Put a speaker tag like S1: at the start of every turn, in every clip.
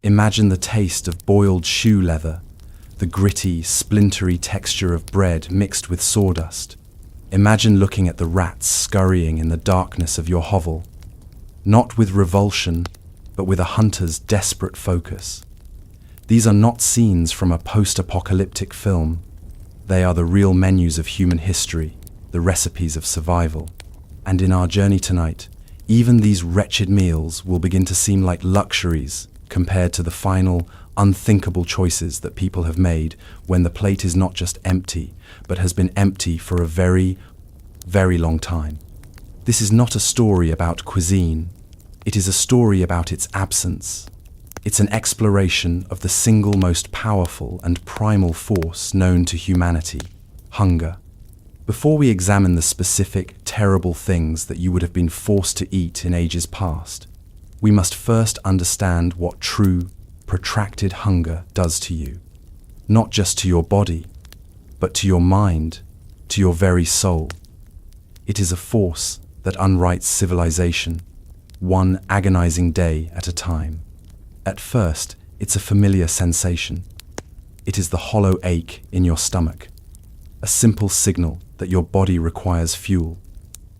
S1: Imagine the taste of boiled shoe leather, the gritty, splintery texture of bread mixed with sawdust. Imagine looking at the rats scurrying in the darkness of your hovel, not with revulsion, but with a hunter's desperate focus. These are not scenes from a post-apocalyptic film. They are the real menus of human history, the recipes of survival. And in our journey tonight, even these wretched meals will begin to seem like luxuries compared to the final, unthinkable choices that people have made when the plate is not just empty, but has been empty for a very, very long time. This is not a story about cuisine. It is a story about its absence. It's an exploration of the single most powerful and primal force known to humanity, hunger. Before we examine the specific, terrible things that you would have been forced to eat in ages past, we must first understand what true, protracted hunger does to you. Not just to your body, but to your mind, to your very soul. It is a force that unwrites civilization, one agonizing day at a time. At first, it's a familiar sensation. It is the hollow ache in your stomach, a simple signal that your body requires fuel.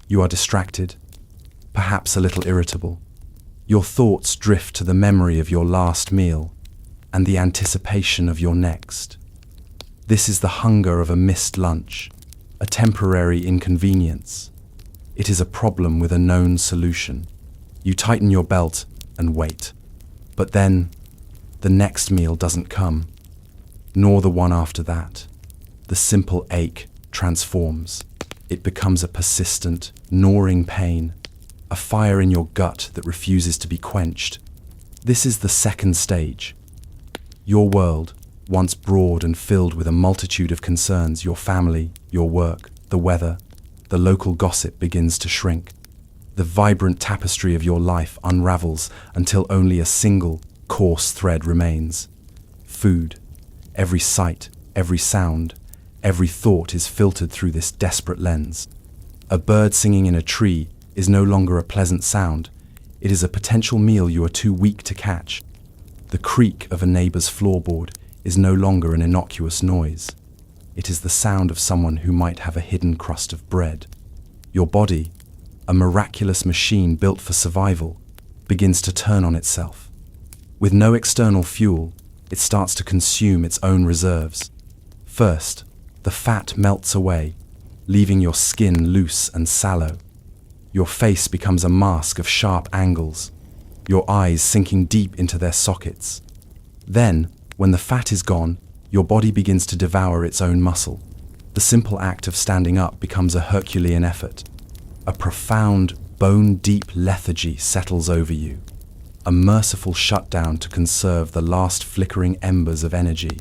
S1: You are distracted, perhaps a little irritable. Your thoughts drift to the memory of your last meal and the anticipation of your next. This is the hunger of a missed lunch, a temporary inconvenience. It is a problem with a known solution. You tighten your belt and wait. But then, the next meal doesn't come, nor the one after that. The simple ache transforms. It becomes a persistent, gnawing pain, a fire in your gut that refuses to be quenched. This is the second stage. Your world, once broad and filled with a multitude of concerns, your family, your work, the weather, the local gossip, begins to shrink. The vibrant tapestry of your life unravels until only a single, coarse thread remains. Food. Every sight, every sound, every thought is filtered through this desperate lens. A bird singing in a tree is no longer a pleasant sound. It is a potential meal you are too weak to catch. The creak of a neighbor's floorboard is no longer an innocuous noise. It is the sound of someone who might have a hidden crust of bread. Your body, a miraculous machine built for survival, begins to turn on itself. With no external fuel, it starts to consume its own reserves. First, the fat melts away, leaving your skin loose and sallow. Your face becomes a mask of sharp angles, your eyes sinking deep into their sockets. Then, when the fat is gone, your body begins to devour its own muscle. The simple act of standing up becomes a Herculean effort. A profound, bone-deep lethargy settles over you, a merciful shutdown to conserve the last flickering embers of energy.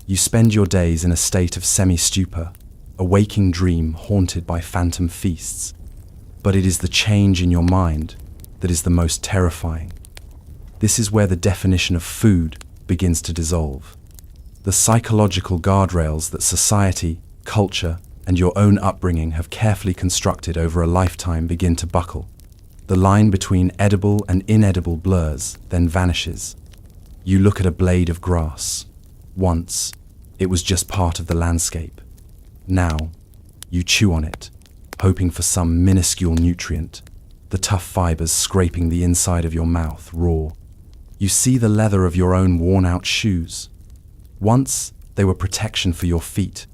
S1: You spend your days in a state of semi-stupor, a waking dream haunted by phantom feasts. But it is the change in your mind that is the most terrifying. This is where the definition of food begins to dissolve. The psychological guardrails that society, culture, and your own upbringing have carefully constructed over a lifetime begin to buckle. The line between edible and inedible blurs, then vanishes. You look at a blade of grass. Once, it was just part of the landscape. Now, you chew on it, hoping for some minuscule nutrient, the tough fibers scraping the inside of your mouth raw. You see the leather of your own worn-out shoes. Once, they were protection for your feet.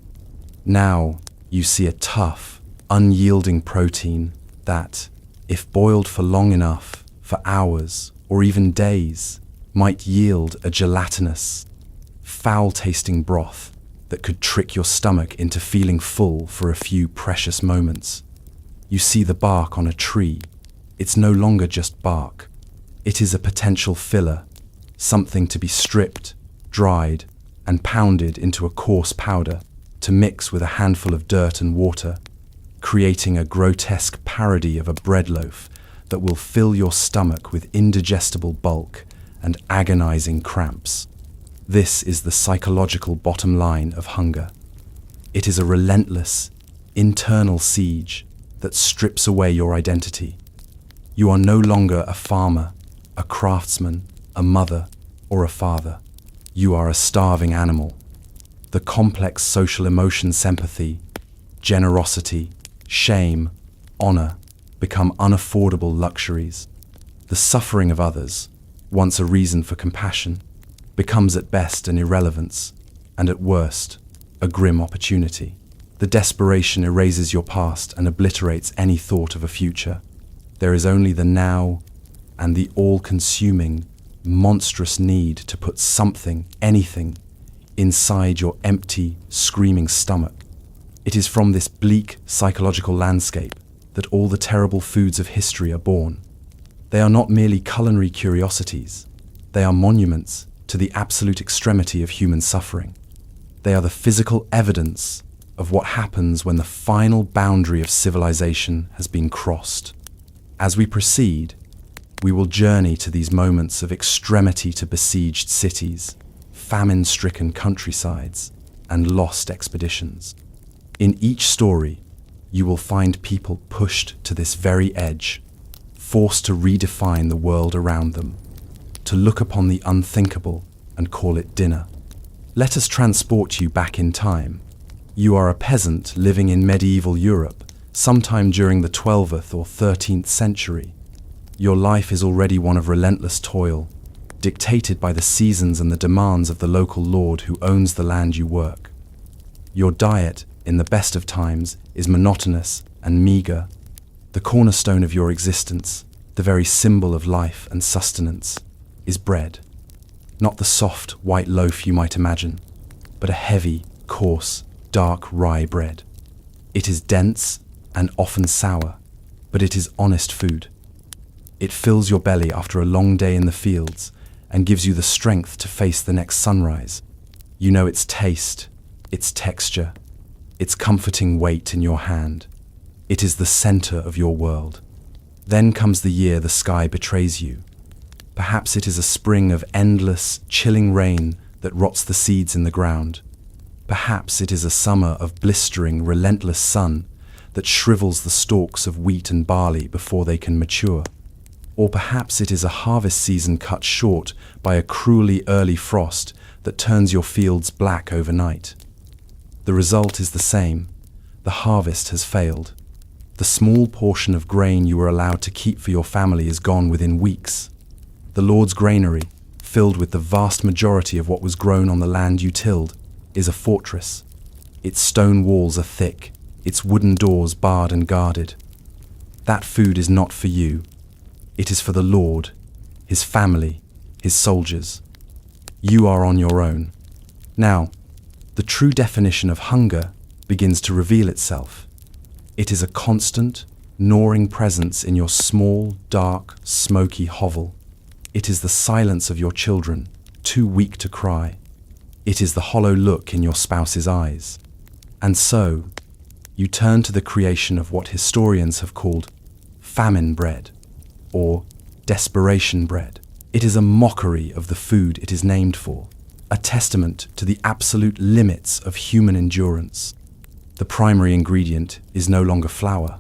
S1: Now, you see a tough, unyielding protein that, if boiled for long enough, for hours or even days, might yield a gelatinous, foul-tasting broth that could trick your stomach into feeling full for a few precious moments. You see the bark on a tree. It's no longer just bark. It is a potential filler, something to be stripped, dried, and pounded into a coarse powder to mix with a handful of dirt and water, creating a grotesque parody of a bread loaf that will fill your stomach with indigestible bulk and agonizing cramps. This is the psychological bottom line of hunger. It is a relentless, internal siege that strips away your identity. You are no longer a farmer, a craftsman, a mother. or a father. You are a starving animal. The complex social emotions, sympathy, generosity, shame, honor, become unaffordable luxuries. The suffering of others, once a reason for compassion, becomes at best an irrelevance, and at worst, a grim opportunity. The desperation erases your past and obliterates any thought of a future. There is only the now and the all-consuming, monstrous need to put something, anything, inside your empty, screaming stomach. It is from this bleak psychological landscape that all the terrible foods of history are born. They are not merely culinary curiosities. They are monuments to the absolute extremity of human suffering. They are the physical evidence of what happens when the final boundary of civilization has been crossed. As we proceed, we will journey to these moments of extremity to besieged cities, famine-stricken countrysides, and lost expeditions. In each story, you will find people pushed to this very edge, forced to redefine the world around them, to look upon the unthinkable and call it dinner. Let us transport you back in time. You are a peasant living in medieval Europe, sometime during the 12th or 13th century. Your life is already one of relentless toil, dictated by the seasons and the demands of the local lord who owns the land you work. Your diet, in the best of times, is monotonous and meager. The cornerstone of your existence, the very symbol of life and sustenance, is bread. Not the soft, white loaf you might imagine, but a heavy, coarse, dark rye bread. It is dense and often sour, but it is honest food. It fills your belly after a long day in the fields and gives you the strength to face the next sunrise. You know its taste, its texture, its comforting weight in your hand. It is the center of your world. Then comes the year the sky betrays you. Perhaps it is a spring of endless, chilling rain that rots the seeds in the ground. Perhaps it is a summer of blistering, relentless sun that shrivels the stalks of wheat and barley before they can mature. Or perhaps it is a harvest season cut short by a cruelly early frost that turns your fields black overnight. The result is the same. The harvest has failed. The small portion of grain you were allowed to keep for your family is gone within weeks. The Lord's granary, filled with the vast majority of what was grown on the land you tilled, is a fortress. Its stone walls are thick, its wooden doors barred and guarded. That food is not for you. It is for the Lord, his family, his soldiers. You are on your own. Now, the true definition of hunger begins to reveal itself. It is a constant, gnawing presence in your small, dark, smoky hovel. It is the silence of your children, too weak to cry. It is the hollow look in your spouse's eyes. And so, you turn to the creation of what historians have called famine bread, or desperation bread. It is a mockery of the food it is named for, a testament to the absolute limits of human endurance. The primary ingredient is no longer flour.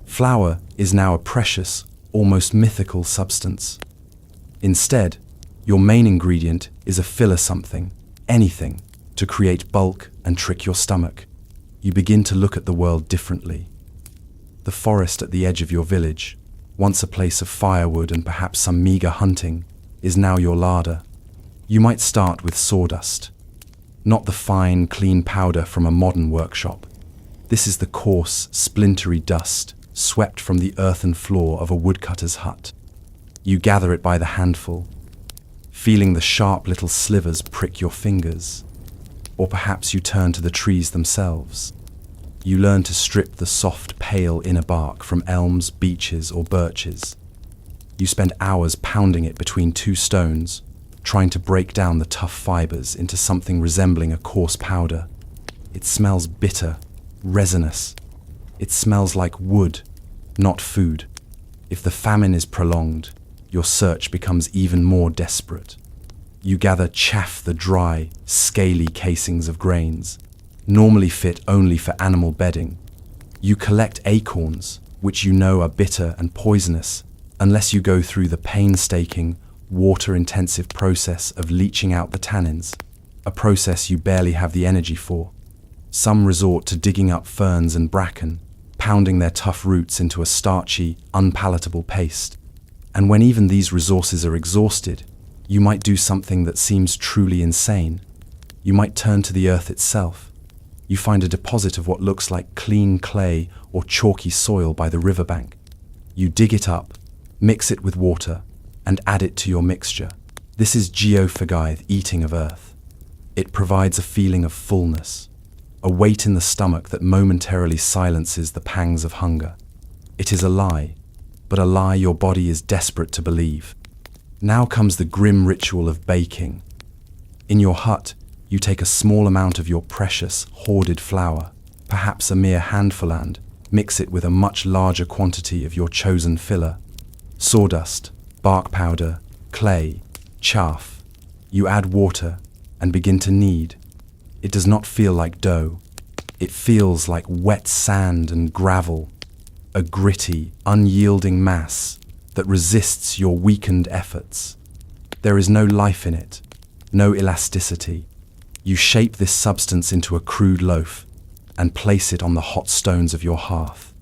S1: Flour is now a precious, almost mythical substance. Instead, your main ingredient is a filler something, anything, to create bulk and trick your stomach. You begin to look at the world differently. The forest at the edge of your village, once a place of firewood and perhaps some meager hunting, is now your larder. You might start with sawdust. Not the fine, clean powder from a modern workshop. This is the coarse, splintery dust swept from the earthen floor of a woodcutter's hut. You gather it by the handful, feeling the sharp little slivers prick your fingers. Or perhaps you turn to the trees themselves. You learn to strip the soft, pale inner bark from elms, beeches, or birches. You spend hours pounding it between two stones, trying to break down the tough fibers into something resembling a coarse powder. It smells bitter, resinous. It smells like wood, not food. If the famine is prolonged, your search becomes even more desperate. You gather chaff the dry, scaly casings of grains, normally fit only for animal bedding. You collect acorns, which you know are bitter and poisonous, unless you go through the painstaking, water-intensive process of leaching out the tannins, a process you barely have the energy for. Some resort to digging up ferns and bracken, pounding their tough roots into a starchy, unpalatable paste. And when even these resources are exhausted, you might do something that seems truly insane. You might turn to the earth itself. You find a deposit of what looks like clean clay or chalky soil by the riverbank. You dig it up, mix it with water, and add it to your mixture. This is geophagy, eating of earth. It provides a feeling of fullness, a weight in the stomach that momentarily silences the pangs of hunger. It is a lie, but a lie your body is desperate to believe. Now comes the grim ritual of baking. In your hut, you take a small amount of your precious, hoarded flour, perhaps a mere handful, and mix it with a much larger quantity of your chosen filler. Sawdust, bark powder, clay, chaff. You add water and begin to knead. It does not feel like dough. It feels like wet sand and gravel, a gritty, unyielding mass that resists your weakened efforts. There is no life in it, no elasticity. You shape this substance into a crude loaf and place it on the hot stones of your hearth.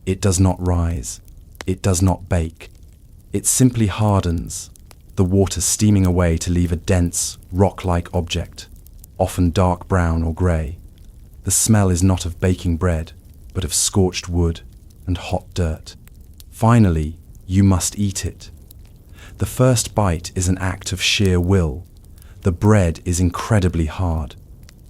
S1: It does not rise. It does not bake. It simply hardens, the water steaming away to leave a dense, rock-like object, often dark brown or grey. The smell is not of baking bread, but of scorched wood and hot dirt. Finally, you must eat it. The first bite is an act of sheer will. The bread is incredibly hard.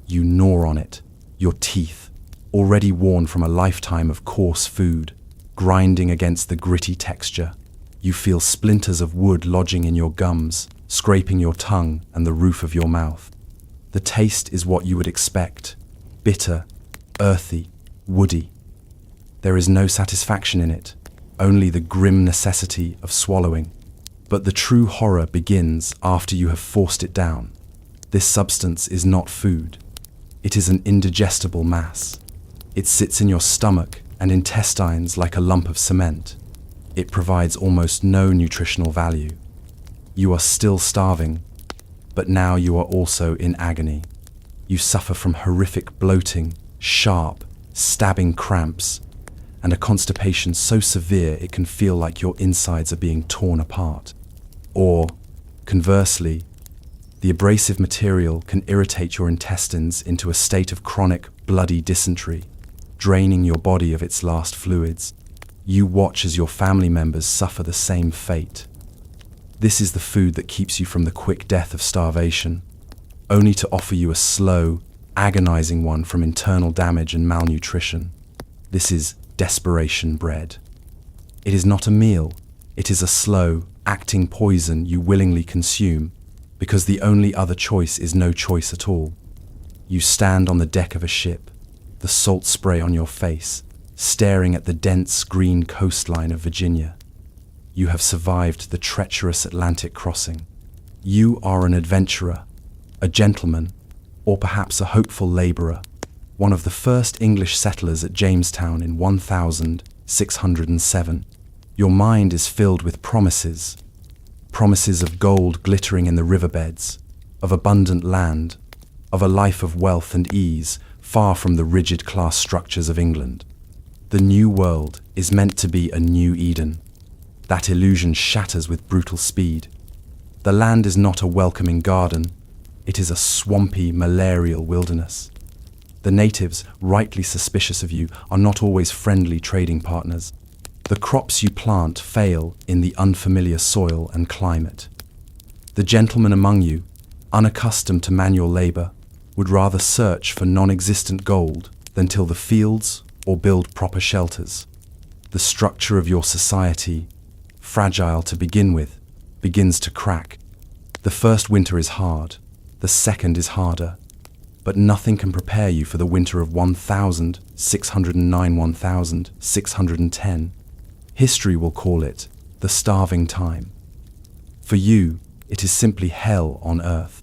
S1: You gnaw on it, your teeth, already worn from a lifetime of coarse food, grinding against the gritty texture. You feel splinters of wood lodging in your gums, scraping your tongue and the roof of your mouth. The taste is what you would expect: bitter, earthy, woody. There is no satisfaction in it, only the grim necessity of swallowing. But the true horror begins after you have forced it down. This substance is not food. It is an indigestible mass. It sits in your stomach and intestines like a lump of cement. It provides almost no nutritional value. You are still starving, but now you are also in agony. You suffer from horrific bloating, sharp, stabbing cramps, and a constipation so severe it can feel like your insides are being torn apart. Or, conversely, the abrasive material can irritate your intestines into a state of chronic, bloody dysentery, draining your body of its last fluids. You watch as your family members suffer the same fate. This is the food that keeps you from the quick death of starvation, only to offer you a slow, agonizing one from internal damage and malnutrition. This is desperation bread. It is not a meal. It is a slow, acting poison you willingly consume, because the only other choice is no choice at all. You stand on the deck of a ship, the salt spray on your face, staring at the dense green coastline of Virginia. You have survived the treacherous Atlantic crossing. You are an adventurer, a gentleman, or perhaps a hopeful laborer, one of the first English settlers at Jamestown in 1607. Your mind is filled with promises of gold glittering in the riverbeds, of abundant land, of a life of wealth and ease far from the rigid class structures of England. The new world is meant to be a new Eden. That illusion shatters with brutal speed. The land is not a welcoming garden. It is a swampy, malarial wilderness. The natives, rightly suspicious of you, are not always friendly trading partners. The crops you plant fail in the unfamiliar soil and climate. The gentlemen among you, unaccustomed to manual labor, would rather search for non-existent gold than till the fields or build proper shelters. The structure of your society, fragile to begin with, begins to crack. The first winter is hard, the second is harder, but nothing can prepare you for the winter of 1610. History will call it the starving time. For you, it is simply hell on earth.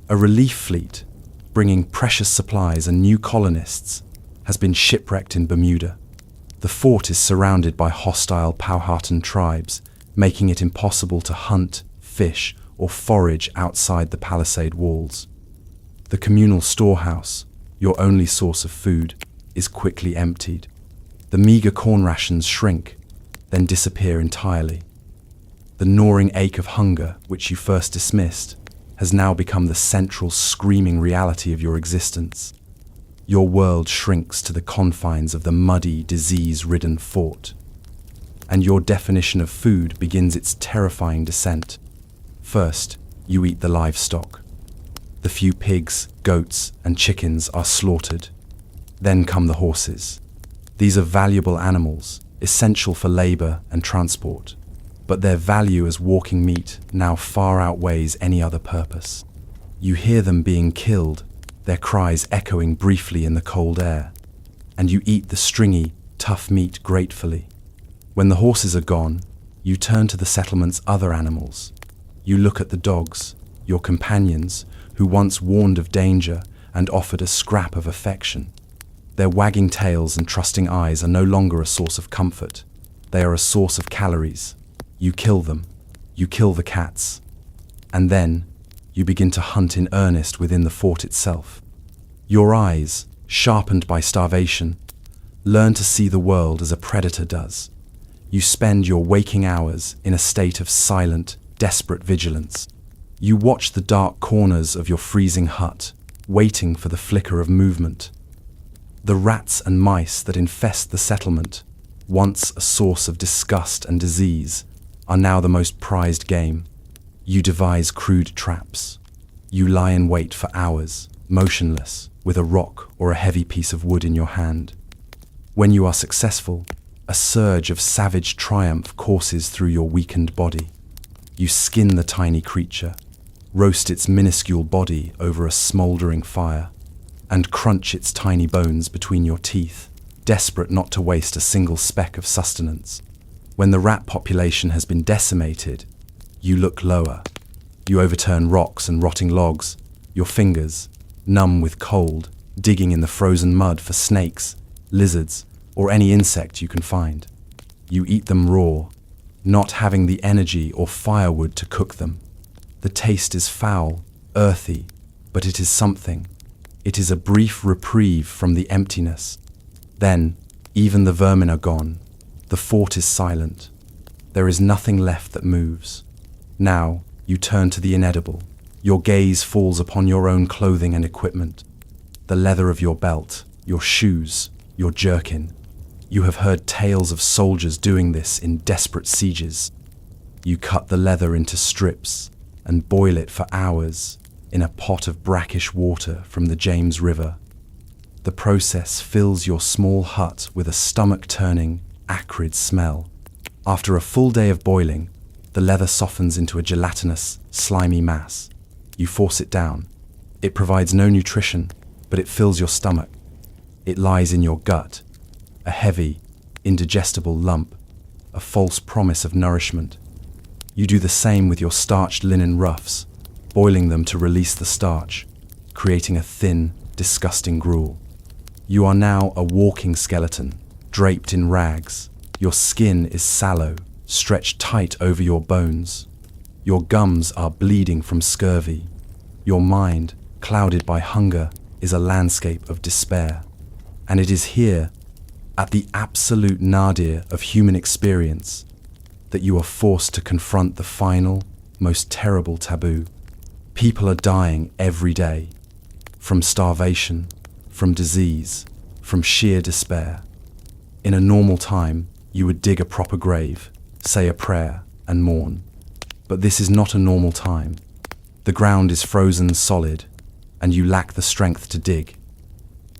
S1: A relief fleet, bringing precious supplies and new colonists, has been shipwrecked in Bermuda. The fort is surrounded by hostile Powhatan tribes, making it impossible to hunt, fish, or forage outside the palisade walls. The communal storehouse, your only source of food, is quickly emptied. The meager corn rations shrink, then disappear entirely. The gnawing ache of hunger, which you first dismissed, has now become the central screaming reality of your existence. Your world shrinks to the confines of the muddy, disease-ridden fort. And your definition of food begins its terrifying descent. First, you eat the livestock. The few pigs, goats, and chickens are slaughtered. Then come the horses. These are valuable animals, essential for labor and transport, but their value as walking meat now far outweighs any other purpose. You hear them being killed, their cries echoing briefly in the cold air, and you eat the stringy, tough meat gratefully. When the horses are gone, you turn to the settlement's other animals. You look at the dogs, your companions, who once warned of danger and offered a scrap of affection. Their wagging tails and trusting eyes are no longer a source of comfort. They are a source of calories. You kill them. You kill the cats. And then, you begin to hunt in earnest within the fort itself. Your eyes, sharpened by starvation, learn to see the world as a predator does. You spend your waking hours in a state of silent, desperate vigilance. You watch the dark corners of your freezing hut, waiting for the flicker of movement. The rats and mice that infest the settlement, once a source of disgust and disease, are now the most prized game. You devise crude traps. You lie in wait for hours, motionless, with a rock or a heavy piece of wood in your hand. When you are successful, a surge of savage triumph courses through your weakened body. You skin the tiny creature, roast its minuscule body over a smoldering fire, and crunch its tiny bones between your teeth, desperate not to waste a single speck of sustenance. When the rat population has been decimated, you look lower. You overturn rocks and rotting logs, your fingers, numb with cold, digging in the frozen mud for snakes, lizards, or any insect you can find. You eat them raw, not having the energy or firewood to cook them. The taste is foul, earthy, but it is something. It is a brief reprieve from the emptiness. Then, even the vermin are gone. The fort is silent. There is nothing left that moves. Now, you turn to the inedible. Your gaze falls upon your own clothing and equipment. The leather of your belt, your shoes, your jerkin. You have heard tales of soldiers doing this in desperate sieges. You cut the leather into strips and boil it for hours in a pot of brackish water from the James River. The process fills your small hut with a stomach-turning, acrid smell. After a full day of boiling, the leather softens into a gelatinous, slimy mass. You force it down. It provides no nutrition, but it fills your stomach. It lies in your gut, a heavy, indigestible lump, a false promise of nourishment. You do the same with your starched linen ruffs, boiling them to release the starch, creating a thin, disgusting gruel. You are now a walking skeleton, draped in rags. Your skin is sallow, stretched tight over your bones. Your gums are bleeding from scurvy. Your mind, clouded by hunger, is a landscape of despair. And it is here, at the absolute nadir of human experience, that you are forced to confront the final, most terrible taboo. People are dying every day, from starvation, from disease, from sheer despair. In a normal time, you would dig a proper grave, say a prayer, and mourn. But this is not a normal time. The ground is frozen solid, and you lack the strength to dig.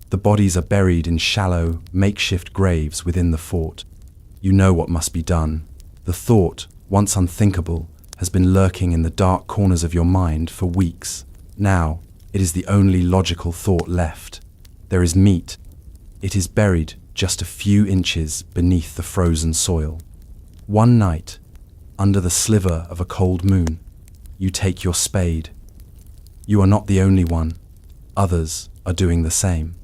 S1: The bodies are buried in shallow, makeshift graves within the fort. You know what must be done. The thought, once unthinkable, has been lurking in the dark corners of your mind for weeks. Now, it is the only logical thought left. There is meat. It is buried just a few inches beneath the frozen soil. One night, under the sliver of a cold moon, you take your spade. You are not the only one. Others are doing the same.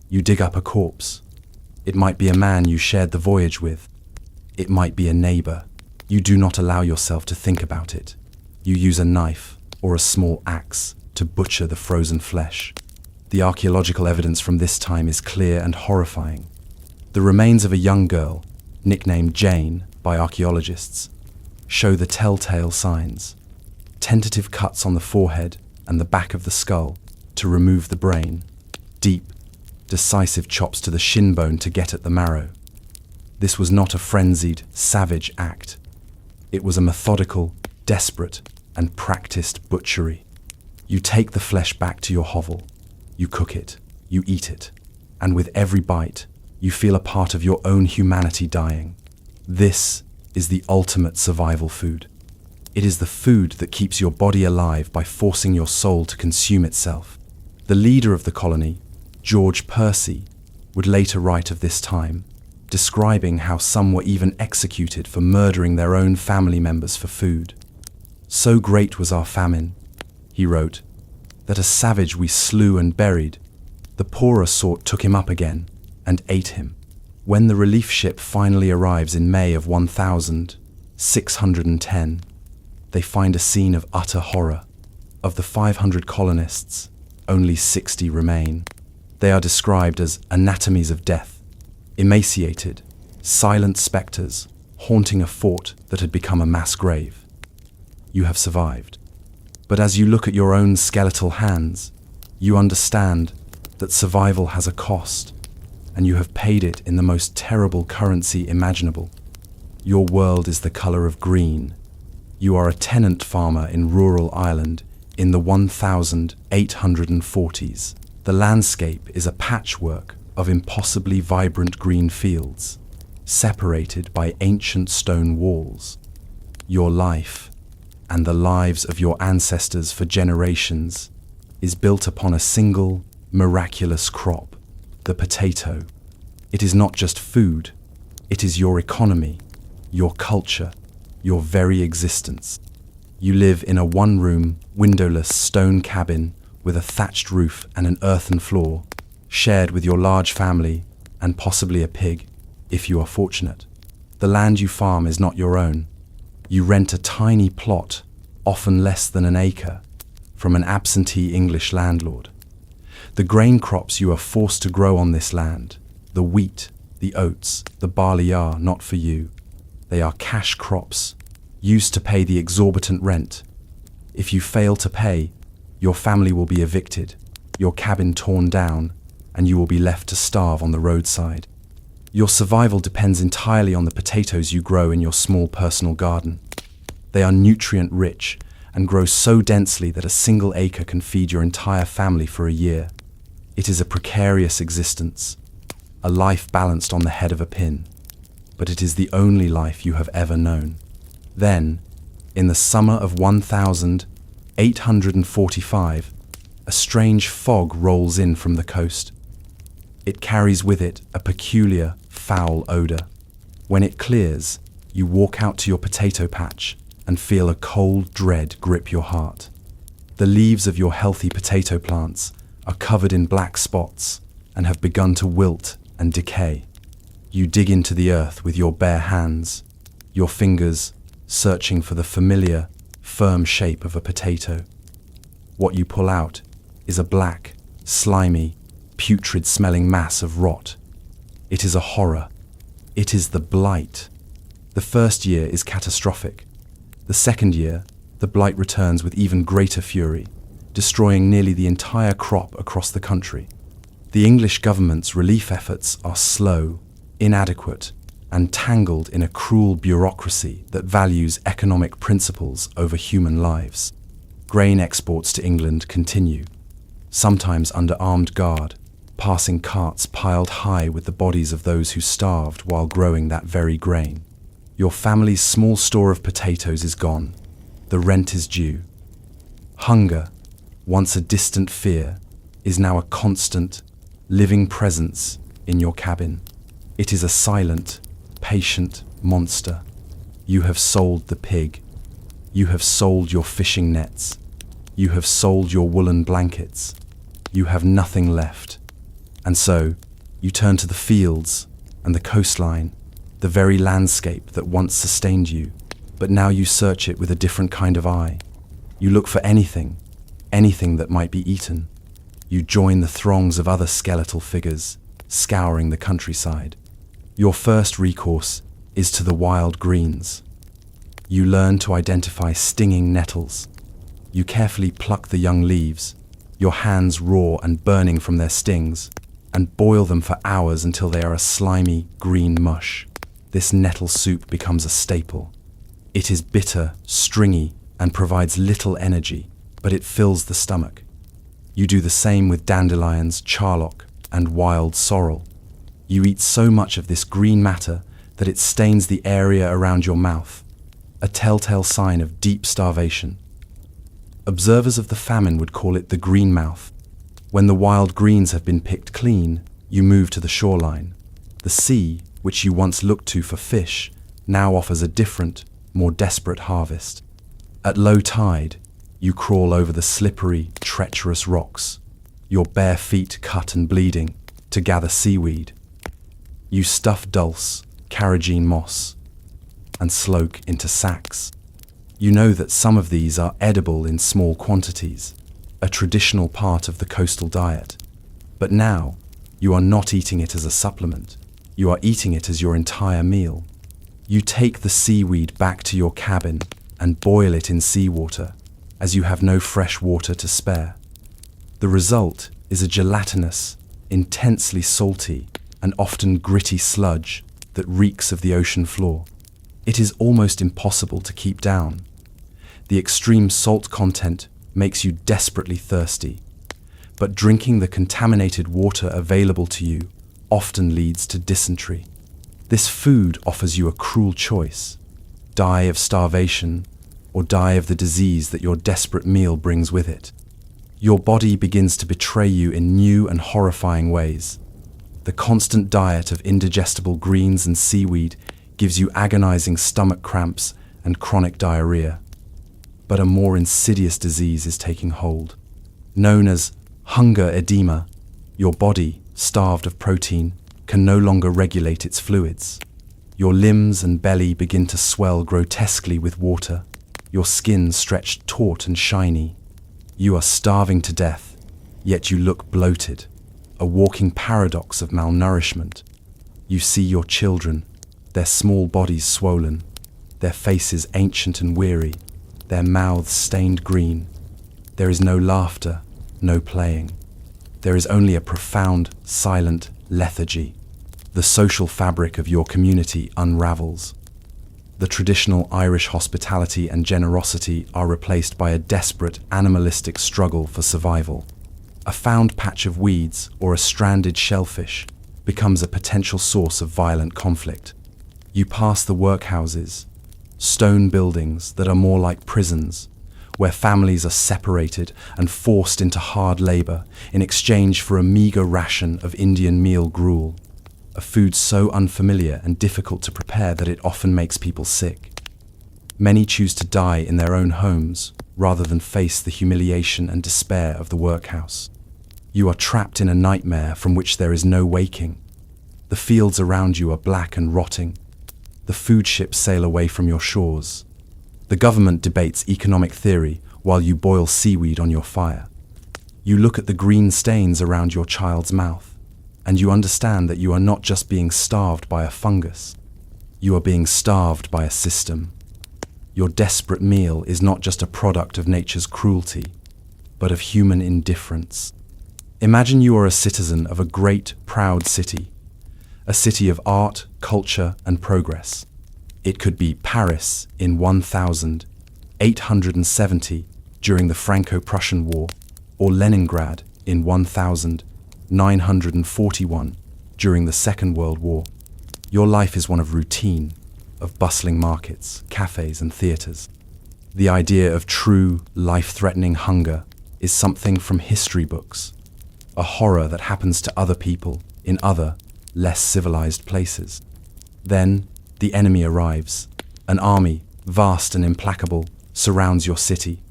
S1: You dig up a corpse. It might be a man you shared the voyage with. It might be a neighbor. You do not allow yourself to think about it. You use a knife or a small axe to butcher the frozen flesh. The archaeological evidence from this time is clear and horrifying. The remains of a young girl, nicknamed Jane by archaeologists, show the telltale signs. Tentative cuts on the forehead and the back of the skull to remove the brain. Deep, decisive chops to the shin bone to get at the marrow. This was not a frenzied, savage act. It was a methodical, desperate, and practiced butchery. You take the flesh back to your hovel. You cook it. You eat it. And with every bite, you feel a part of your own humanity dying. This is the ultimate survival food. It is the food that keeps your body alive by forcing your soul to consume itself. The leader of the colony, George Percy, would later write of this time, describing how some were even executed for murdering their own family members for food. "So great was our famine," he wrote, "that a savage we slew and buried. The poorer sort took him up again and ate him." When the relief ship finally arrives in May of 1610, they find a scene of utter horror. Of the 500 colonists, only 60 remain. They are described as anatomies of death, emaciated, silent spectres haunting a fort that had become a mass grave. You have survived. But as you look at your own skeletal hands, you understand that survival has a cost, and you have paid it in the most terrible currency imaginable. Your world is the color of green. You are a tenant farmer in rural Ireland in the 1840s. The landscape is a patchwork of impossibly vibrant green fields, separated by ancient stone walls. Your life, and the lives of your ancestors for generations, is built upon a single, miraculous crop, the potato. It is not just food, it is your economy, your culture, your very existence. You live in a one-room, windowless stone cabin with a thatched roof and an earthen floor, shared with your large family and possibly a pig, if you are fortunate. The land you farm is not your own. You rent a tiny plot, often less than an acre, from an absentee English landlord. The grain crops you are forced to grow on this land, the wheat, the oats, the barley, are not for you. They are cash crops, used to pay the exorbitant rent. If you fail to pay, your family will be evicted, your cabin torn down, and you will be left to starve on the roadside. Your survival depends entirely on the potatoes you grow in your small personal garden. They are nutrient-rich and grow so densely that a single acre can feed your entire family for a year. It is a precarious existence, a life balanced on the head of a pin, but it is the only life you have ever known. Then, in the summer of 1845, a strange fog rolls in from the coast. It carries with it a peculiar, foul odor. When it clears, you walk out to your potato patch and feel a cold dread grip your heart. The leaves of your healthy potato plants are covered in black spots and have begun to wilt and decay. You dig into the earth with your bare hands, your fingers searching for the familiar, firm shape of a potato. What you pull out is a black, slimy, putrid-smelling mass of rot. It is a horror. It is the blight. The first year is catastrophic. The second year, the blight returns with even greater fury, destroying nearly the entire crop across the country. The English government's relief efforts are slow, inadequate, and tangled in a cruel bureaucracy that values economic principles over human lives. Grain exports to England continue, sometimes under armed guard, passing carts piled high with the bodies of those who starved while growing that very grain. Your family's small store of potatoes is gone. The rent is due. Hunger, once a distant fear, is now a constant, living presence in your cabin. It is a silent, patient monster. You have sold the pig. You have sold your fishing nets. You have sold your woolen blankets. You have nothing left. And so, you turn to the fields and the coastline, the very landscape that once sustained you, but now you search it with a different kind of eye. You look for anything that might be eaten. You join the throngs of other skeletal figures, scouring the countryside. Your first recourse is to the wild greens. You learn to identify stinging nettles. You carefully pluck the young leaves, your hands raw and burning from their stings, and boil them for hours until they are a slimy, green mush. This nettle soup becomes a staple. It is bitter, stringy, and provides little energy, but it fills the stomach. You do the same with dandelions, charlock, and wild sorrel. You eat so much of this green matter that it stains the area around your mouth, a telltale sign of deep starvation. Observers of the famine would call it the green mouth. When the wild greens have been picked clean, you move to the shoreline. The sea, which you once looked to for fish, now offers a different, more desperate harvest. At low tide, you crawl over the slippery, treacherous rocks, your bare feet cut and bleeding, to gather seaweed. You stuff dulse, carrageen moss, and sloke into sacks. You know that some of these are edible in small quantities, a traditional part of the coastal diet. But now, you are not eating it as a supplement. You are eating it as your entire meal. You take the seaweed back to your cabin and boil it in seawater, as you have no fresh water to spare. The result is a gelatinous, intensely salty, and often gritty sludge that reeks of the ocean floor. It is almost impossible to keep down. The extreme salt content makes you desperately thirsty, but drinking the contaminated water available to you often leads to dysentery. This food offers you a cruel choice: die of starvation or die of the disease that your desperate meal brings with it. Your body begins to betray you in new and horrifying ways. The constant diet of indigestible greens and seaweed gives you agonizing stomach cramps and chronic diarrhea. But a more insidious disease is taking hold. Known as hunger edema, your body, starved of protein, can no longer regulate its fluids. Your limbs and belly begin to swell grotesquely with water, your skin stretched taut and shiny. You are starving to death, yet you look bloated, a walking paradox of malnourishment. You see your children, their small bodies swollen, their faces ancient and weary, their mouths stained green. There is no laughter, no playing. There is only a profound, silent lethargy. The social fabric of your community unravels. The traditional Irish hospitality and generosity are replaced by a desperate, animalistic struggle for survival. A found patch of weeds or a stranded shellfish becomes a potential source of violent conflict. You pass the workhouses, stone buildings that are more like prisons, where families are separated and forced into hard labor in exchange for a meager ration of Indian meal gruel, a food so unfamiliar and difficult to prepare that it often makes people sick. Many choose to die in their own homes rather than face the humiliation and despair of the workhouse. You are trapped in a nightmare from which there is no waking. The fields around you are black and rotting. The food ships sail away from your shores. The government debates economic theory while you boil seaweed on your fire. You look at the green stains around your child's mouth, and you understand that you are not just being starved by a fungus. You are being starved by a system. Your desperate meal is not just a product of nature's cruelty, but of human indifference. Imagine you are a citizen of a great, proud city, a city of art, culture, and progress. It could be Paris in 1870 during the Franco-Prussian War, or Leningrad in 1941 during the Second World War. Your life is one of routine, of bustling markets, cafes, and theaters. The idea of true, life-threatening hunger is something from history books, a horror that happens to other people in other, less civilized places. Then, the enemy arrives. An army, vast and implacable, surrounds your city.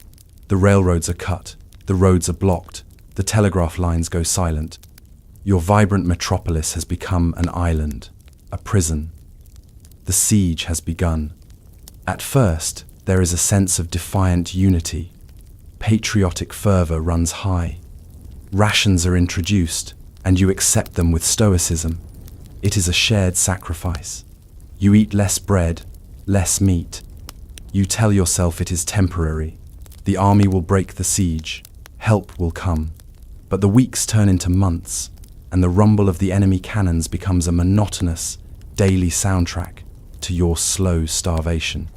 S1: The railroads are cut, the roads are blocked, the telegraph lines go silent. Your vibrant metropolis has become an island, a prison. The siege has begun. At first, there is a sense of defiant unity. patriotic fervor runs high. Rations are introduced, and you accept them with stoicism. It is a shared sacrifice. You eat less bread, less meat. You tell yourself it is temporary. The army will break the siege. Help will come. But the weeks turn into months, and the rumble of the enemy cannons becomes a monotonous, daily soundtrack to your slow starvation.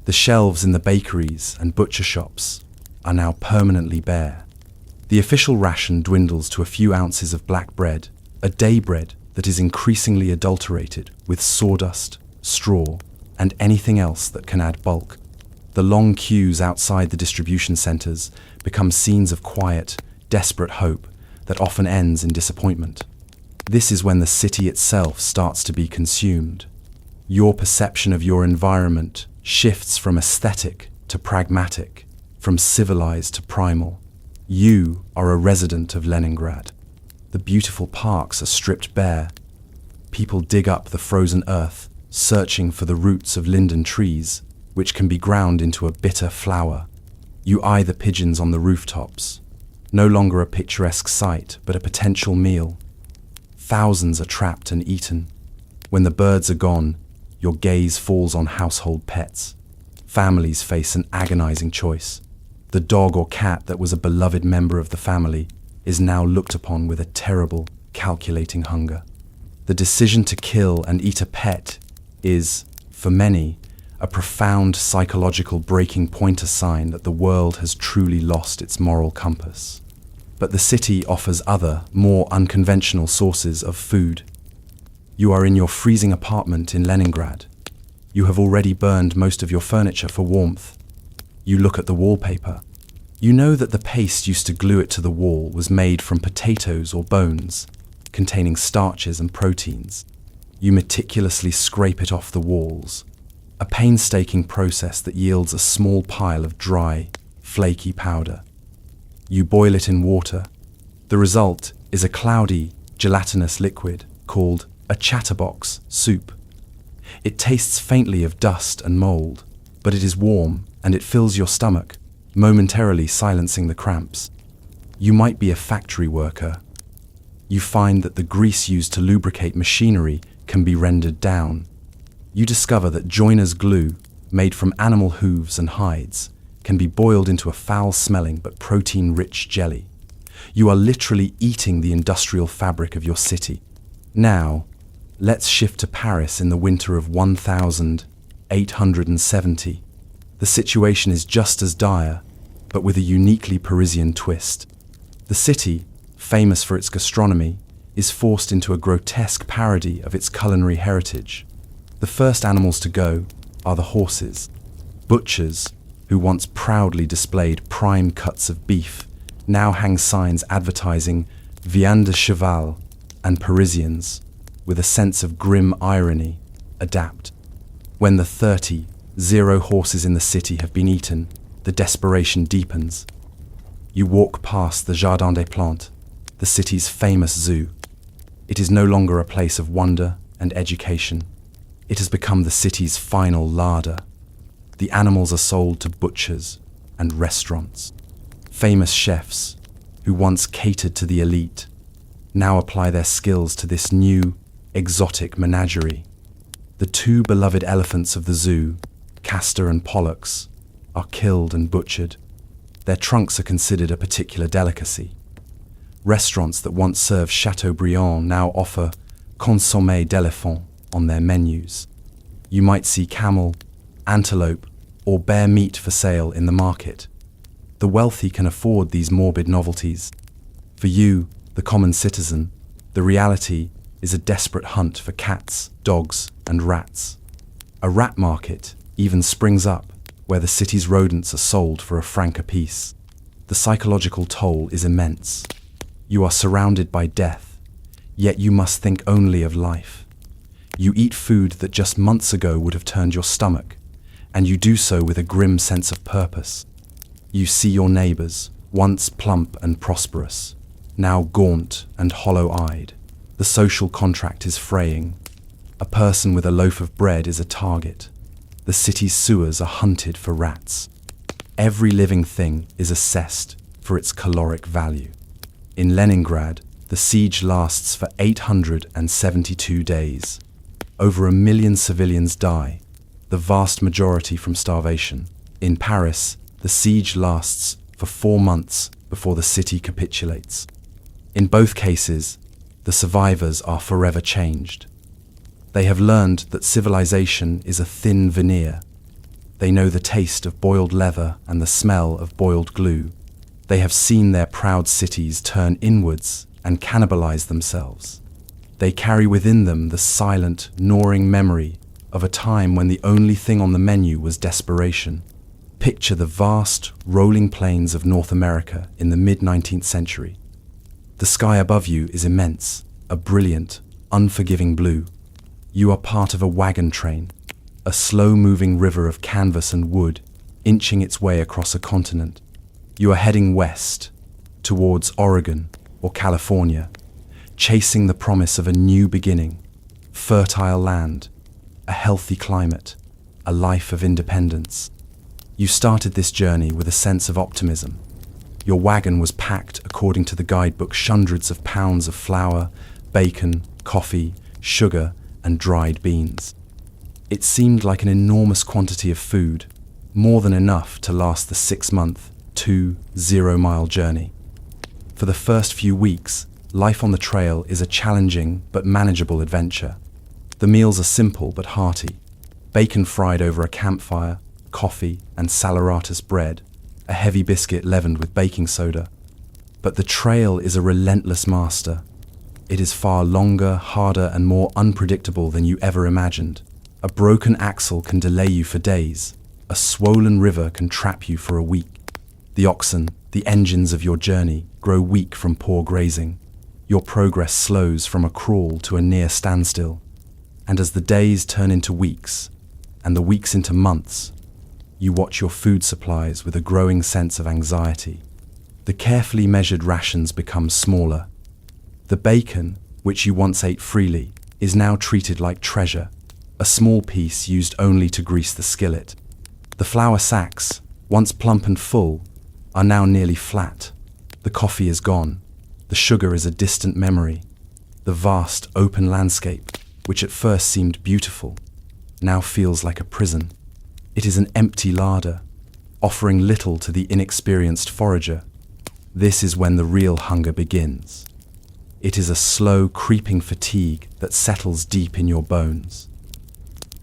S1: The shelves in the bakeries and butcher shops are now permanently bare. The official ration dwindles to a few ounces of black bread, a day bread that is increasingly adulterated with sawdust, straw, and anything else that can add bulk. The long queues outside the distribution centers become scenes of quiet, desperate hope that often ends in disappointment. This is when the city itself starts to be consumed. Your perception of your environment shifts from aesthetic to pragmatic, from civilized to primal. You are a resident of Leningrad. The beautiful parks are stripped bare. People dig up the frozen earth, searching for the roots of linden trees, which can be ground into a bitter flour. You eye the pigeons on the rooftops. No longer a picturesque sight, but a potential meal. Thousands are trapped and eaten. When the birds are gone, your gaze falls on household pets. Families face an agonizing choice. The dog or cat that was a beloved member of the family is now looked upon with a terrible, calculating hunger. The decision to kill and eat a pet is, for many, a profound psychological breaking point, a sign that the world has truly lost its moral compass. But the city offers other, more unconventional sources of food. You are in your freezing apartment in Leningrad. You have already burned most of your furniture for warmth. You look at the wallpaper. You know that the paste used to glue it to the wall was made from potatoes or bones, containing starches and proteins. You meticulously scrape it off the walls, a painstaking process that yields a small pile of dry, flaky powder. You boil it in water. The result is a cloudy, gelatinous liquid called a chatterbox soup. It tastes faintly of dust and mold, but it is warm and it fills your stomach, momentarily silencing the cramps. You might be a factory worker. You find that the grease used to lubricate machinery can be rendered down. You discover that joiner's glue, made from animal hooves and hides, can be boiled into a foul-smelling but protein-rich jelly. You are literally eating the industrial fabric of your city. Now, let's shift to Paris in the winter of 1870. The situation is just as dire, but with a uniquely Parisian twist. The city, famous for its gastronomy, is forced into a grotesque parody of its culinary heritage. The first animals to go are the horses. Butchers, who once proudly displayed prime cuts of beef, now hang signs advertising viande de cheval, and Parisians, with a sense of grim irony, adapt. When the 0 horses in the city have been eaten, the desperation deepens. You walk past the Jardin des Plantes, the city's famous zoo. It is no longer a place of wonder and education. It has become the city's final larder. The animals are sold to butchers and restaurants. Famous chefs, who once catered to the elite, now apply their skills to this new, exotic menagerie. The two beloved elephants of the zoo, Castor and Pollux, are killed and butchered. Their trunks are considered a particular delicacy. Restaurants that once served Chateaubriand now offer consommé d'éléphant on their menus. You might see camel, antelope, or bear meat for sale in the market. The wealthy can afford these morbid novelties. For you, the common citizen, the reality is a desperate hunt for cats, dogs, and rats. A rat market even springs up where the city's rodents are sold for a franc apiece. The psychological toll is immense. You are surrounded by death, yet you must think only of life. You eat food that just months ago would have turned your stomach, and you do so with a grim sense of purpose. You see your neighbors, once plump and prosperous, now gaunt and hollow-eyed. The social contract is fraying. A person with a loaf of bread is a target. The city's sewers are hunted for rats. Every living thing is assessed for its caloric value. In Leningrad, the siege lasts for 872 days. Over 1 million civilians die, the vast majority from starvation. In Paris, the siege lasts for 4 months before the city capitulates. In both cases, the survivors are forever changed. They have learned that civilization is a thin veneer. They know the taste of boiled leather and the smell of boiled glue. They have seen their proud cities turn inwards and cannibalize themselves. They carry within them the silent, gnawing memory of a time when the only thing on the menu was desperation. Picture the vast, rolling plains of North America in the mid-19th century. The sky above you is immense, a brilliant, unforgiving blue. You are part of a wagon train, a slow-moving river of canvas and wood, inching its way across a continent. You are heading west, towards Oregon or California, chasing the promise of a new beginning, fertile land, a healthy climate, a life of independence. You started this journey with a sense of optimism. Your wagon was packed according to the guidebook, hundreds of pounds of flour, bacon, coffee, sugar, and dried beans. It seemed like an enormous quantity of food, more than enough to last the 6-month, 0-mile journey. For the first few weeks, life on the trail is a challenging but manageable adventure. The meals are simple but hearty. Bacon fried over a campfire, coffee and saleratus bread, a heavy biscuit leavened with baking soda. But the trail is a relentless master. It is far longer, harder, and more unpredictable than you ever imagined. A broken axle can delay you for days. A swollen river can trap you for a week. The oxen, the engines of your journey, grow weak from poor grazing. Your progress slows from a crawl to a near standstill. And as the days turn into weeks, and the weeks into months, you watch your food supplies with a growing sense of anxiety. The carefully measured rations become smaller. The bacon, which you once ate freely, is now treated like treasure, a small piece used only to grease the skillet. The flour sacks, once plump and full, are now nearly flat. The coffee is gone. The sugar is a distant memory. The vast, open landscape, which at first seemed beautiful, now feels like a prison. It is an empty larder, offering little to the inexperienced forager. This is when the real hunger begins. It is a slow, creeping fatigue that settles deep in your bones.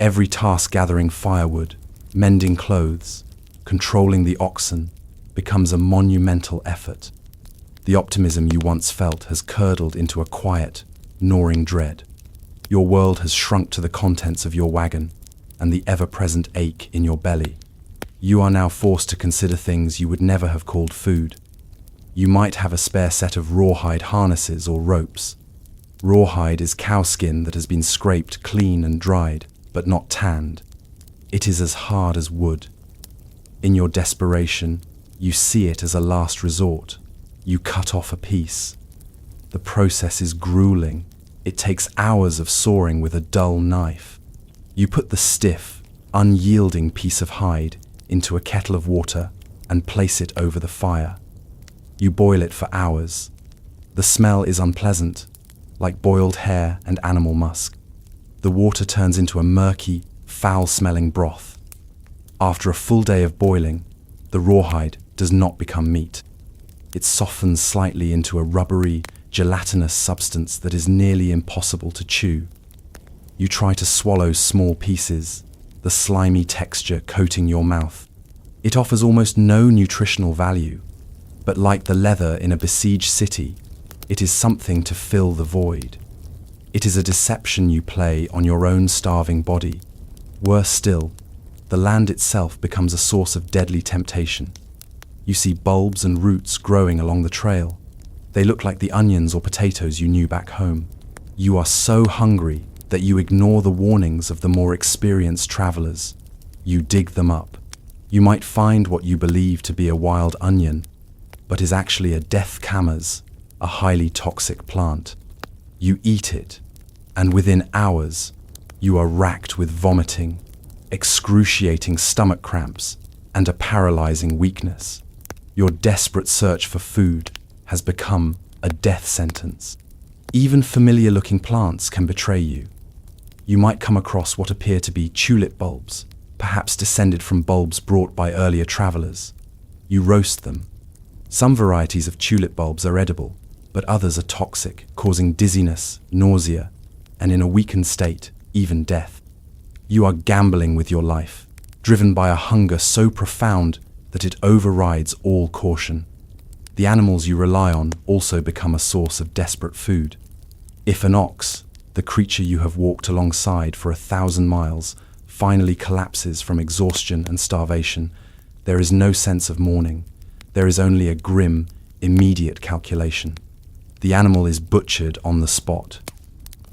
S1: Every task gathering firewood, mending clothes, controlling the oxen, becomes a monumental effort. The optimism you once felt has curdled into a quiet, gnawing dread. Your world has shrunk to the contents of your wagon and the ever-present ache in your belly. You are now forced to consider things you would never have called food. You might have a spare set of rawhide harnesses or ropes. Rawhide is cow skin that has been scraped clean and dried, but not tanned. It is as hard as wood. In your desperation, you see it as a last resort. You cut off a piece. The process is grueling. It takes hours of sawing with a dull knife. You put the stiff, unyielding piece of hide into a kettle of water and place it over the fire. You boil it for hours. The smell is unpleasant, like boiled hair and animal musk. The water turns into a murky, foul-smelling broth. After a full day of boiling, the rawhide does not become meat. It softens slightly into a rubbery, gelatinous substance that is nearly impossible to chew. You try to swallow small pieces, the slimy texture coating your mouth. It offers almost no nutritional value, but like the leather in a besieged city, it is something to fill the void. It is a deception you play on your own starving body. Worse still, the land itself becomes a source of deadly temptation. You see bulbs and roots growing along the trail. They look like the onions or potatoes you knew back home. You are so hungry that you ignore the warnings of the more experienced travelers. You dig them up. You might find what you believe to be a wild onion, but is actually a death camas, a highly toxic plant. You eat it, and within hours, you are racked with vomiting, excruciating stomach cramps, and a paralyzing weakness. Your desperate search for food has become a death sentence. Even familiar-looking plants can betray you. You might come across what appear to be tulip bulbs, perhaps descended from bulbs brought by earlier travelers. You roast them. Some varieties of tulip bulbs are edible, but others are toxic, causing dizziness, nausea, and in a weakened state, even death. You are gambling with your life, driven by a hunger so profound that it overrides all caution. The animals you rely on also become a source of desperate food. If an ox, the creature you have walked alongside for 1,000 miles, finally collapses from exhaustion and starvation, there is no sense of mourning. There is only a grim, immediate calculation. The animal is butchered on the spot.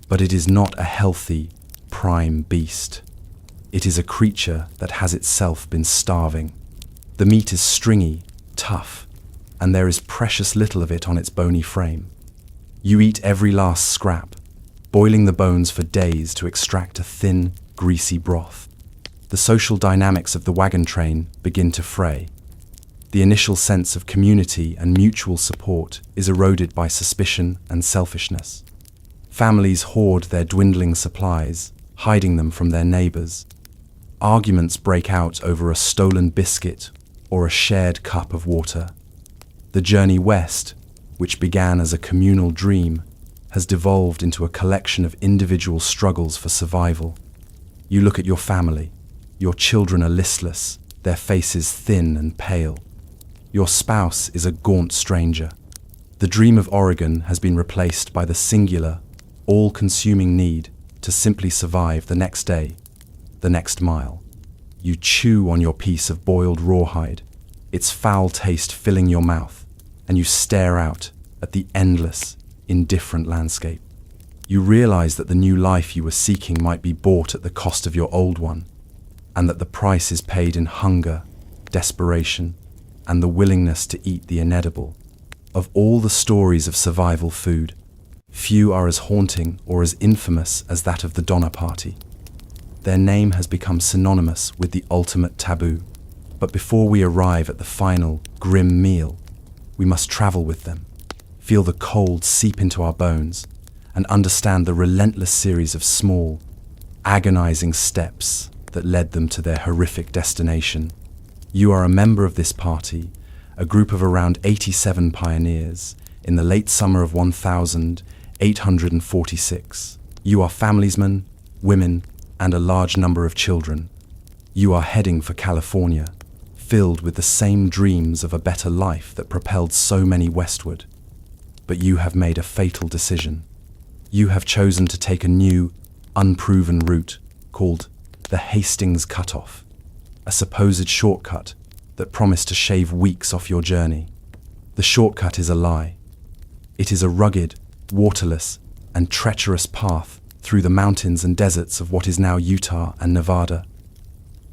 S1: But it is not a healthy, prime beast. It is a creature that has itself been starving. The meat is stringy, tough, and there is precious little of it on its bony frame. You eat every last scrap, boiling the bones for days to extract a thin, greasy broth. The social dynamics of the wagon train begin to fray. The initial sense of community and mutual support is eroded by suspicion and selfishness. Families hoard their dwindling supplies, hiding them from their neighbors. Arguments break out over a stolen biscuit or a shared cup of water. The journey west, which began as a communal dream, has devolved into a collection of individual struggles for survival. You look at your family. Your children are listless, their faces thin and pale. Your spouse is a gaunt stranger. The dream of Oregon has been replaced by the singular, all-consuming need to simply survive the next day, the next mile. You chew on your piece of boiled rawhide, its foul taste filling your mouth, and you stare out at the endless, indifferent landscape. You realize that the new life you were seeking might be bought at the cost of your old one, and that the price is paid in hunger, desperation, and the willingness to eat the inedible. Of all the stories of survival food, few are as haunting or as infamous as that of the Donner Party. Their name has become synonymous with the ultimate taboo. But before we arrive at the final, grim meal, we must travel with them, feel the cold seep into our bones, and understand the relentless series of small, agonizing steps that led them to their horrific destination. You are a member of this party, a group of around 87 pioneers, in the late summer of 1846. You are familiesmen, women, and a large number of children. You are heading for California, filled with the same dreams of a better life that propelled so many westward. But you have made a fatal decision. You have chosen to take a new, unproven route called the Hastings Cutoff, a supposed shortcut that promised to shave weeks off your journey. The shortcut is a lie. It is a rugged, waterless, and treacherous path through the mountains and deserts of what is now Utah and Nevada.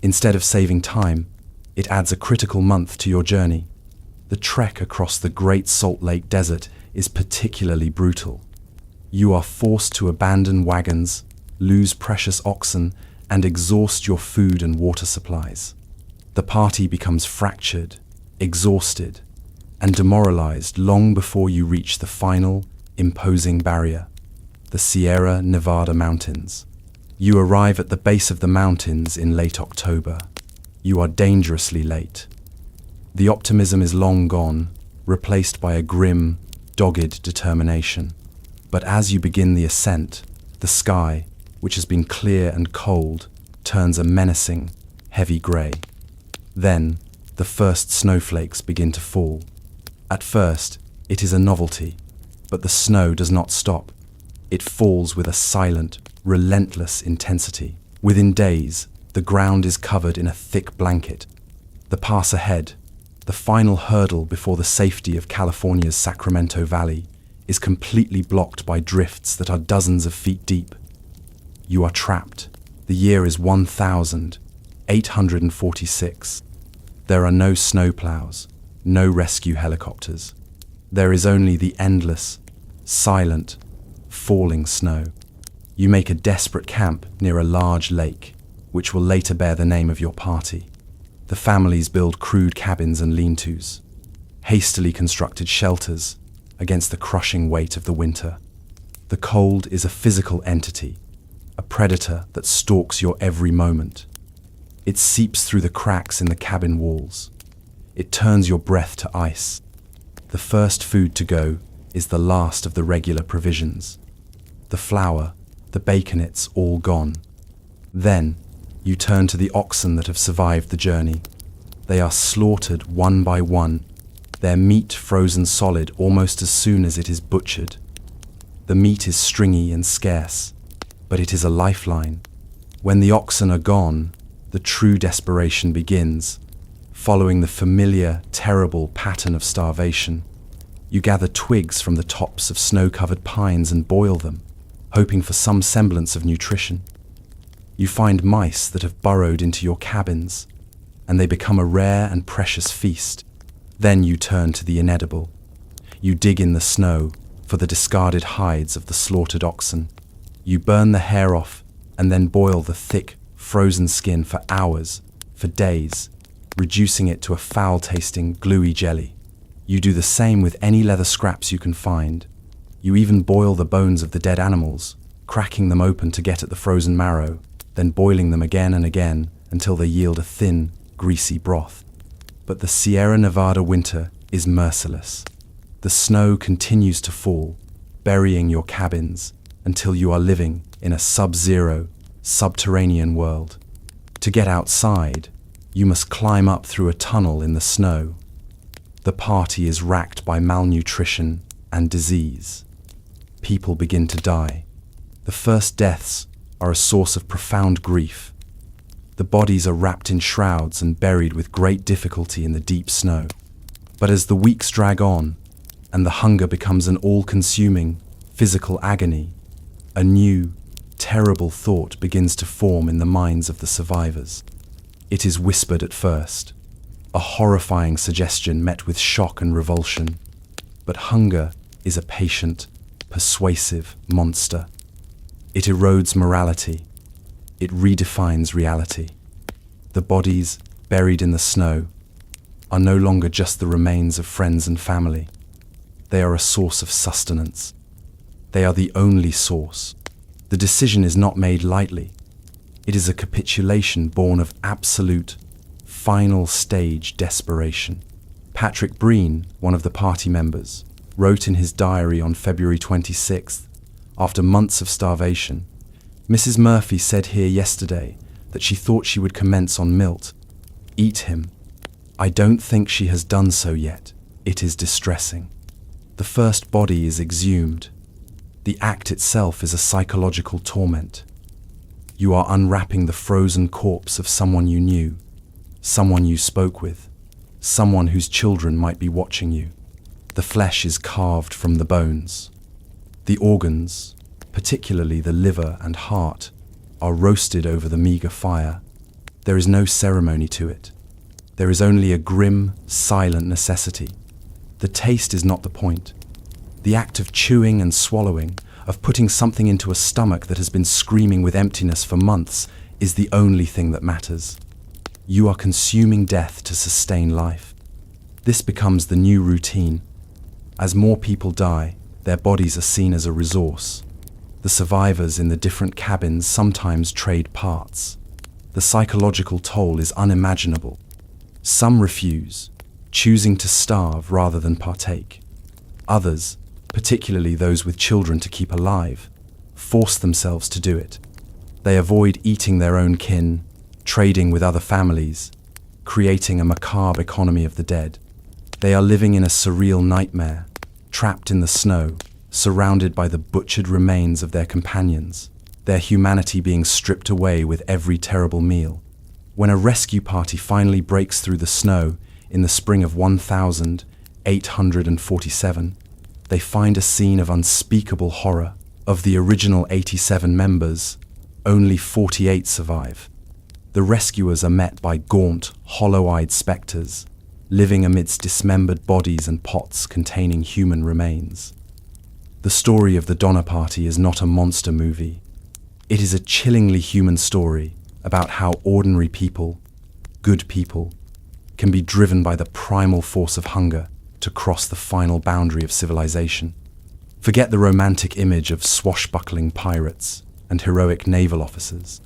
S1: Instead of saving time, it adds a critical month to your journey. The trek across the Great Salt Lake Desert is particularly brutal. You are forced to abandon wagons, lose precious oxen, and exhaust your food and water supplies. The party becomes fractured, exhausted, and demoralized long before you reach the final, imposing barrier, the Sierra Nevada mountains. You arrive at the base of the mountains in late October. You are dangerously late. The optimism is long gone, replaced by a grim, dogged determination. But as you begin the ascent, the sky, which has been clear and cold, turns a menacing, heavy grey. Then, the first snowflakes begin to fall. At first, it is a novelty, but the snow does not stop. It falls with a silent, relentless intensity. Within days, the ground is covered in a thick blanket. The pass ahead, the final hurdle before the safety of California's Sacramento Valley, is completely blocked by drifts that are dozens of feet deep. You are trapped. The year is 1846. There are no snowplows, no rescue helicopters. There is only the endless, silent, falling snow. You make a desperate camp near a large lake, which will later bear the name of your party. The families build crude cabins and lean-tos, hastily constructed shelters against the crushing weight of the winter. The cold is a physical entity, a predator that stalks your every moment. It seeps through the cracks in the cabin walls. It turns your breath to ice. The first food to go is the last of the regular provisions. The flour, the baconets, all gone. Then, you turn to the oxen that have survived the journey. They are slaughtered one by one, their meat frozen solid almost as soon as it is butchered. The meat is stringy and scarce, but it is a lifeline. When the oxen are gone, the true desperation begins, following the familiar, terrible pattern of starvation. You gather twigs from the tops of snow-covered pines and boil them, hoping for some semblance of nutrition. You find mice that have burrowed into your cabins, and they become a rare and precious feast. Then you turn to the inedible. You dig in the snow for the discarded hides of the slaughtered oxen. You burn the hair off and then boil the thick, frozen skin for hours, for days, reducing it to a foul-tasting, gluey jelly. You do the same with any leather scraps you can find. You even boil the bones of the dead animals, cracking them open to get at the frozen marrow, then boiling them again and again until they yield a thin, greasy broth. But the Sierra Nevada winter is merciless. The snow continues to fall, burying your cabins until you are living in a sub-zero, subterranean world. To get outside, you must climb up through a tunnel in the snow. The party is racked by malnutrition and disease. People begin to die. The first deaths are a source of profound grief. The bodies are wrapped in shrouds and buried with great difficulty in the deep snow. But as the weeks drag on, and the hunger becomes an all-consuming physical agony, a new, terrible thought begins to form in the minds of the survivors. It is whispered at first, a horrifying suggestion met with shock and revulsion. But hunger is a patient, persuasive monster. It erodes morality. It redefines reality. The bodies, buried in the snow, are no longer just the remains of friends and family. They are a source of sustenance. They are the only source. The decision is not made lightly. It is a capitulation born of absolute, final stage desperation. Patrick Breen, one of the party members, wrote in his diary on February 26th, after months of starvation, "Mrs. Murphy said here yesterday that she thought she would commence on Milt. Eat him. I don't think she has done so yet. It is distressing." The first body is exhumed. The act itself is a psychological torment. You are unwrapping the frozen corpse of someone you knew, someone you spoke with, someone whose children might be watching you. The flesh is carved from the bones. The organs, particularly the liver and heart, are roasted over the meager fire. There is no ceremony to it. There is only a grim, silent necessity. The taste is not the point. The act of chewing and swallowing, of putting something into a stomach that has been screaming with emptiness for months, is the only thing that matters. You are consuming death to sustain life. This becomes the new routine. As more people die, their bodies are seen as a resource. The survivors in the different cabins sometimes trade parts. The psychological toll is unimaginable. Some refuse, choosing to starve rather than partake. Others, particularly those with children to keep alive, force themselves to do it. They avoid eating their own kin, trading with other families, creating a macabre economy of the dead. They are living in a surreal nightmare, trapped in the snow, surrounded by the butchered remains of their companions, their humanity being stripped away with every terrible meal. When a rescue party finally breaks through the snow in the spring of 1847, they find a scene of unspeakable horror. Of the original 87 members, only 48 survive. The rescuers are met by gaunt, hollow-eyed specters, living amidst dismembered bodies and pots containing human remains. The story of the Donner Party is not a monster movie. It is a chillingly human story about how ordinary people, good people, can be driven by the primal force of hunger to cross the final boundary of civilization. Forget the romantic image of swashbuckling pirates and heroic naval officers.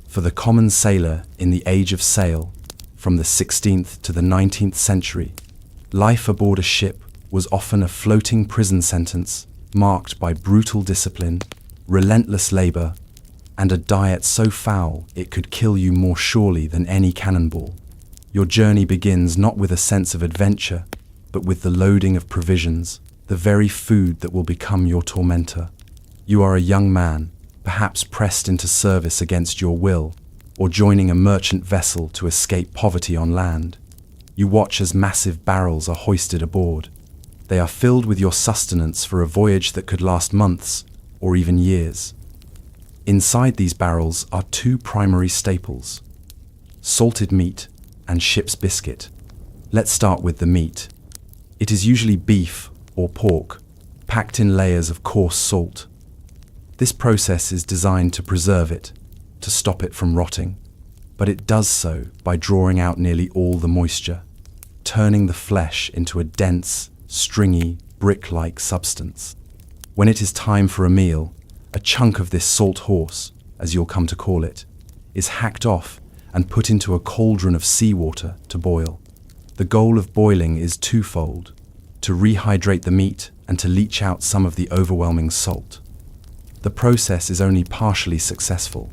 S1: For the common sailor in the Age of Sail, from the 16th to the 19th century, life aboard a ship was often a floating prison sentence marked by brutal discipline, relentless labor, and a diet so foul it could kill you more surely than any cannonball. Your journey begins not with a sense of adventure, but with the loading of provisions, the very food that will become your tormentor. You are a young man, perhaps pressed into service against your will, or joining a merchant vessel to escape poverty on land. You watch as massive barrels are hoisted aboard. They are filled with your sustenance for a voyage that could last months or even years. Inside these barrels are two primary staples: salted meat and ship's biscuit. Let's start with the meat. It is usually beef or pork, packed in layers of coarse salt. This process is designed to preserve it, to stop it from rotting, but it does so by drawing out nearly all the moisture, turning the flesh into a dense, stringy, brick-like substance. When it is time for a meal, a chunk of this salt horse, as you'll come to call it, is hacked off and put into a cauldron of seawater to boil. The goal of boiling is twofold: to rehydrate the meat and to leach out some of the overwhelming salt. The process is only partially successful.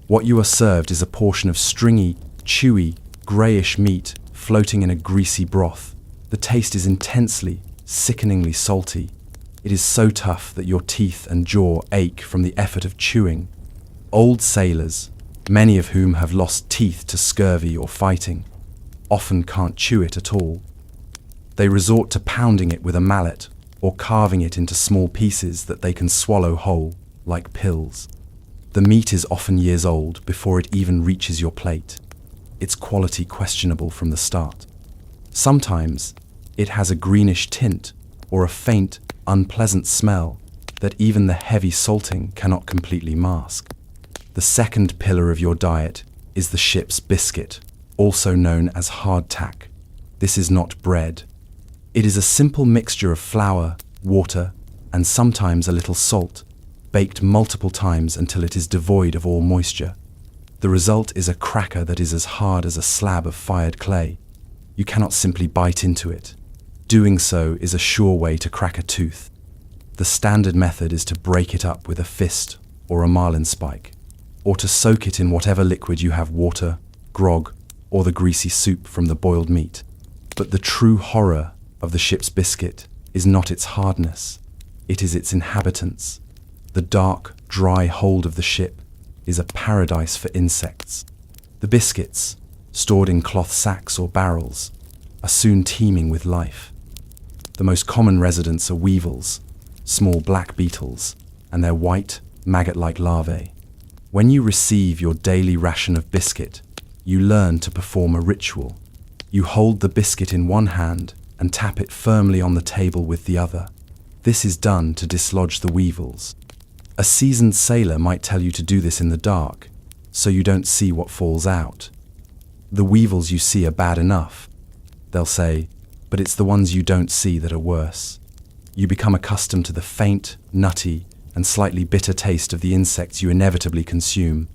S1: What you are served is a portion of stringy, chewy, greyish meat floating in a greasy broth. The taste is intensely, sickeningly salty. It is so tough that your teeth and jaw ache from the effort of chewing. Old sailors, many of whom have lost teeth to scurvy or fighting, often can't chew it at all. They resort to pounding it with a mallet or carving it into small pieces that they can swallow whole, like pills. The meat is often years old before it even reaches your plate, its quality questionable from the start. Sometimes it has a greenish tint or a faint, unpleasant smell that even the heavy salting cannot completely mask. The second pillar of your diet is the ship's biscuit, also known as hardtack. This is not bread. It is a simple mixture of flour, water, and sometimes a little salt, baked multiple times until it is devoid of all moisture. The result is a cracker that is as hard as a slab of fired clay. You cannot simply bite into it. Doing so is a sure way to crack a tooth. The standard method is to break it up with a fist or a marlinspike, or to soak it in whatever liquid you have: water, grog, or the greasy soup from the boiled meat. But the true horror of the ship's biscuit is not its hardness, it is its inhabitants. The dark, dry hold of the ship is a paradise for insects. The biscuits, stored in cloth sacks or barrels, are soon teeming with life. The most common residents are weevils, small black beetles, and their white, maggot-like larvae. When you receive your daily ration of biscuit, you learn to perform a ritual. You hold the biscuit in one hand and tap it firmly on the table with the other. This is done to dislodge the weevils. A seasoned sailor might tell you to do this in the dark, so you don't see what falls out. The weevils you see are bad enough, they'll say, but it's the ones you don't see that are worse. You become accustomed to the faint, nutty, and slightly bitter taste of the insects you inevitably consume.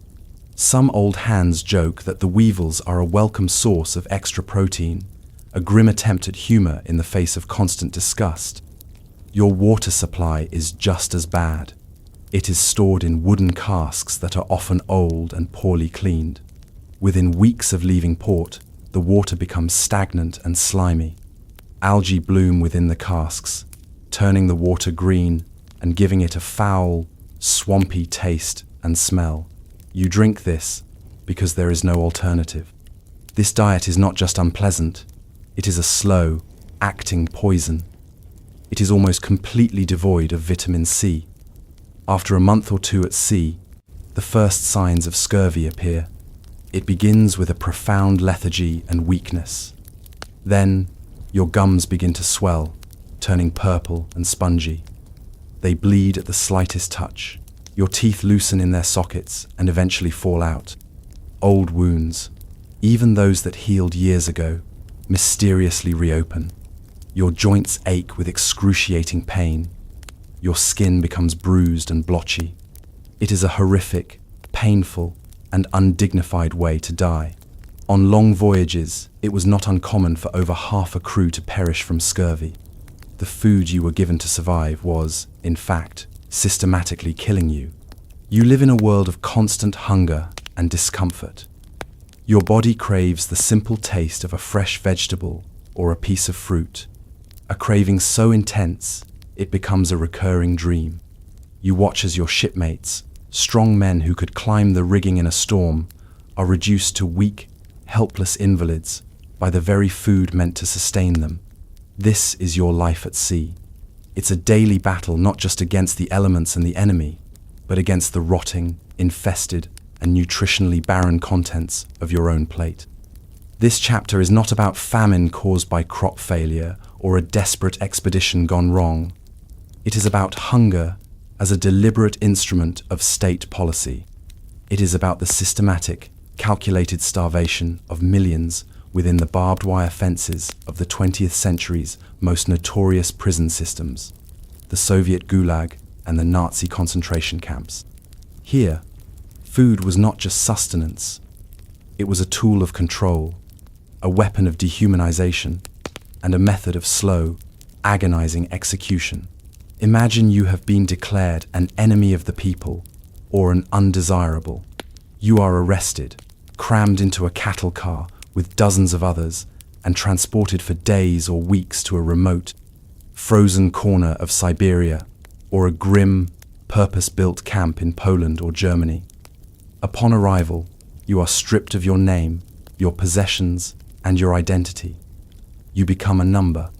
S1: Some old hands joke that the weevils are a welcome source of extra protein, a grim attempt at humor in the face of constant disgust. Your water supply is just as bad. It is stored in wooden casks that are often old and poorly cleaned. Within weeks of leaving port, the water becomes stagnant and slimy. Algae bloom within the casks, turning the water green and giving it a foul, swampy taste and smell. You drink this because there is no alternative. This diet is not just unpleasant, it is a slow, acting poison. It is almost completely devoid of vitamin C. After a month or two at sea, the first signs of scurvy appear. It begins with a profound lethargy and weakness. Then, your gums begin to swell, turning purple and spongy. They bleed at the slightest touch. Your teeth loosen in their sockets and eventually fall out. Old wounds, even those that healed years ago, mysteriously reopen. Your joints ache with excruciating pain. Your skin becomes bruised and blotchy. It is a horrific, painful, and undignified way to die. On long voyages, it was not uncommon for over half a crew to perish from scurvy. The food you were given to survive was, in fact, systematically killing you. You live in a world of constant hunger and discomfort. Your body craves the simple taste of a fresh vegetable or a piece of fruit, a craving so intense it becomes a recurring dream. You watch as your shipmates, strong men who could climb the rigging in a storm, are reduced to weak, helpless invalids by the very food meant to sustain them. This is your life at sea. It's a daily battle not just against the elements and the enemy, but against the rotting, infested, and nutritionally barren contents of your own plate. This chapter is not about famine caused by crop failure or a desperate expedition gone wrong. It is about hunger as a deliberate instrument of state policy. It is about the systematic, calculated starvation of millions within the barbed wire fences of the 20th century's most notorious prison systems, the Soviet Gulag and the Nazi concentration camps. Here, food was not just sustenance, it was a tool of control, a weapon of dehumanization, and a method of slow, agonizing execution. Imagine you have been declared an enemy of the people or an undesirable. You are arrested, crammed into a cattle car with dozens of others, and transported for days or weeks to a remote, frozen corner of Siberia or a grim, purpose-built camp in Poland or Germany. Upon arrival, you are stripped of your name, your possessions, and your identity. You become a number,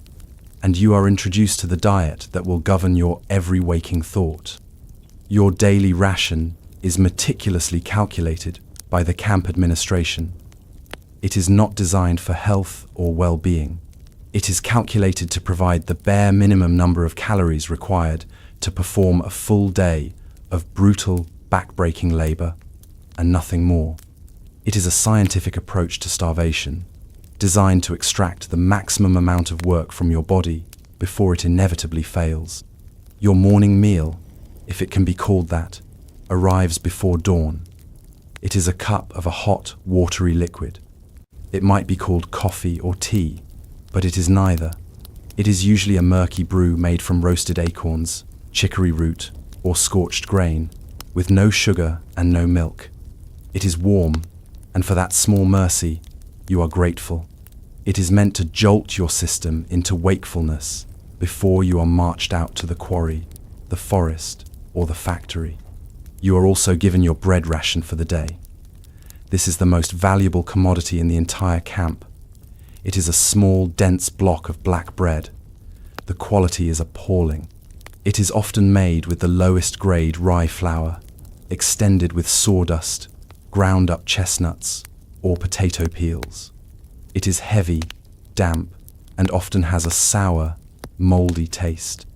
S1: and you are introduced to the diet that will govern your every waking thought. Your daily ration is meticulously calculated by the camp administration. It is not designed for health or well-being. It is calculated to provide the bare minimum number of calories required to perform a full day of brutal, back-breaking labor, and nothing more. It is a scientific approach to starvation, designed to extract the maximum amount of work from your body before it inevitably fails. Your morning meal, if it can be called that, arrives before dawn. It is a cup of a hot, watery liquid. It might be called coffee or tea, but it is neither. It is usually a murky brew made from roasted acorns, chicory root, or scorched grain, with no sugar and no milk. It is warm, and for that small mercy, you are grateful. It is meant to jolt your system into wakefulness before you are marched out to the quarry, the forest, or the factory. You are also given your bread ration for the day. This is the most valuable commodity in the entire camp. It is a small, dense block of black bread. The quality is appalling. It is often made with the lowest grade rye flour, extended with sawdust, ground up chestnuts, or potato peels. It is heavy, damp, and often has a sour, moldy taste.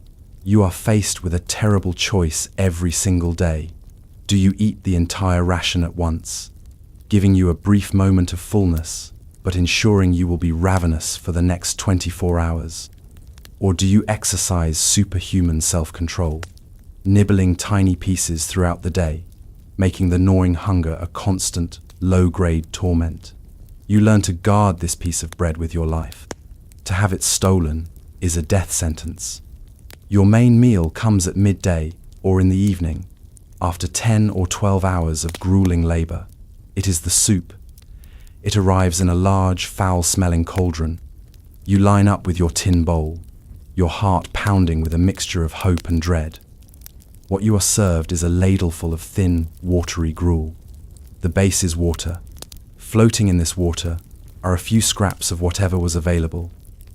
S1: You are faced with a terrible choice every single day. Do you eat the entire ration at once, giving you a brief moment of fullness, but ensuring you will be ravenous for the next 24 hours? Or do you exercise superhuman self-control, nibbling tiny pieces throughout the day, making the gnawing hunger a constant, low-grade torment? You learn to guard this piece of bread with your life. To have it stolen is a death sentence. Your main meal comes at midday or in the evening, after 10 or 12 hours of grueling labor. It is the soup. It arrives in a large, foul-smelling cauldron. You line up with your tin bowl, your heart pounding with a mixture of hope and dread. What you are served is a ladleful of thin, watery gruel. The base is water. Floating in this water are a few scraps of whatever was available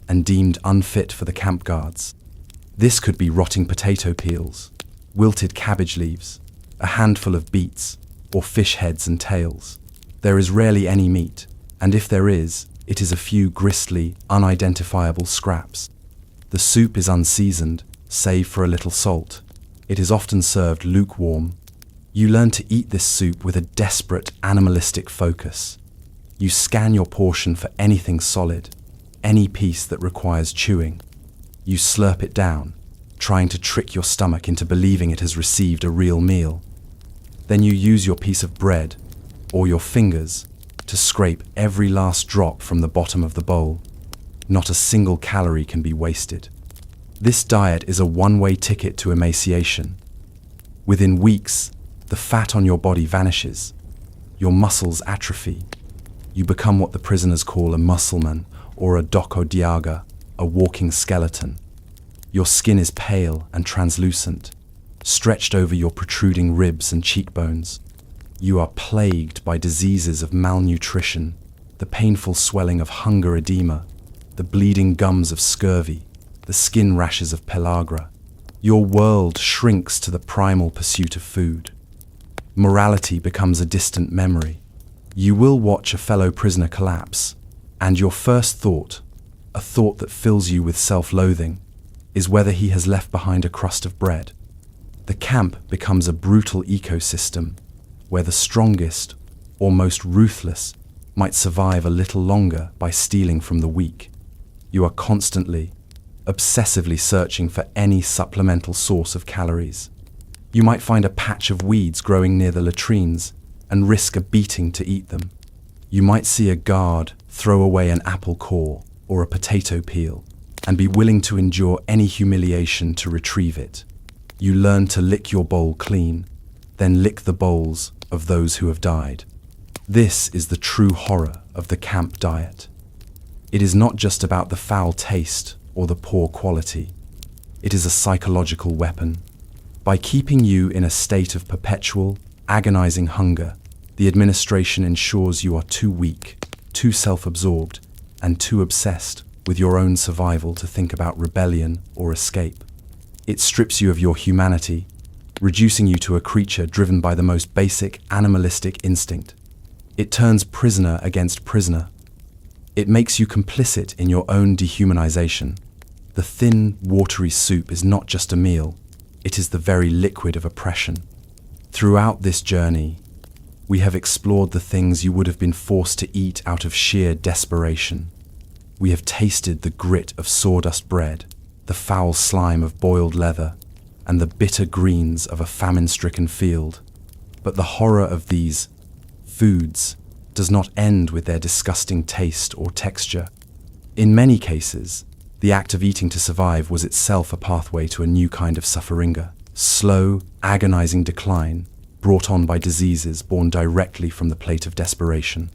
S1: and deemed unfit for the camp guards. This could be rotting potato peels, wilted cabbage leaves, a handful of beets, or fish heads and tails. There is rarely any meat, and if there is, it is a few gristly, unidentifiable scraps. The soup is unseasoned, save for a little salt. It is often served lukewarm. You learn to eat this soup with a desperate, animalistic focus. You scan your portion for anything solid, any piece that requires chewing. You slurp it down, trying to trick your stomach into believing it has received a real meal. Then you use your piece of bread, or your fingers, to scrape every last drop from the bottom of the bowl. Not a single calorie can be wasted. This diet is a one-way ticket to emaciation. Within weeks, the fat on your body vanishes. Your muscles atrophy. You become what the prisoners call a muscleman or a dokodiaga, a walking skeleton. Your skin is pale and translucent, stretched over your protruding ribs and cheekbones. You are plagued by diseases of malnutrition, the painful swelling of hunger edema, the bleeding gums of scurvy, the skin rashes of pellagra. Your world shrinks to the primal pursuit of food. Morality becomes a distant memory. You will watch a fellow prisoner collapse, and your first thought, a thought that fills you with self-loathing, is whether he has left behind a crust of bread. The camp becomes a brutal ecosystem where the strongest or most ruthless might survive a little longer by stealing from the weak. You are constantly, obsessively searching for any supplemental source of calories. You might find a patch of weeds growing near the latrines and risk a beating to eat them. You might see a guard throw away an apple core or a potato peel and be willing to endure any humiliation to retrieve it. You learn to lick your bowl clean, then lick the bowls of those who have died. This is the true horror of the camp diet. It is not just about the foul taste or the poor quality. It is a psychological weapon. By keeping you in a state of perpetual, agonizing hunger, the administration ensures you are too weak, too self-absorbed, and too obsessed with your own survival to think about rebellion or escape. It strips you of your humanity, reducing you to a creature driven by the most basic animalistic instinct. It turns prisoner against prisoner. It makes you complicit in your own dehumanization. The thin, watery soup is not just a meal, it is the very liquid of oppression. Throughout this journey, we have explored the things you would have been forced to eat out of sheer desperation. We have tasted the grit of sawdust bread, the foul slime of boiled leather, and the bitter greens of a famine-stricken field. But the horror of these foods does not end with their disgusting taste or texture. In many cases, the act of eating to survive was itself a pathway to a new kind of sufferinga, slow, agonizing decline brought on by diseases born directly from the plate of desperation.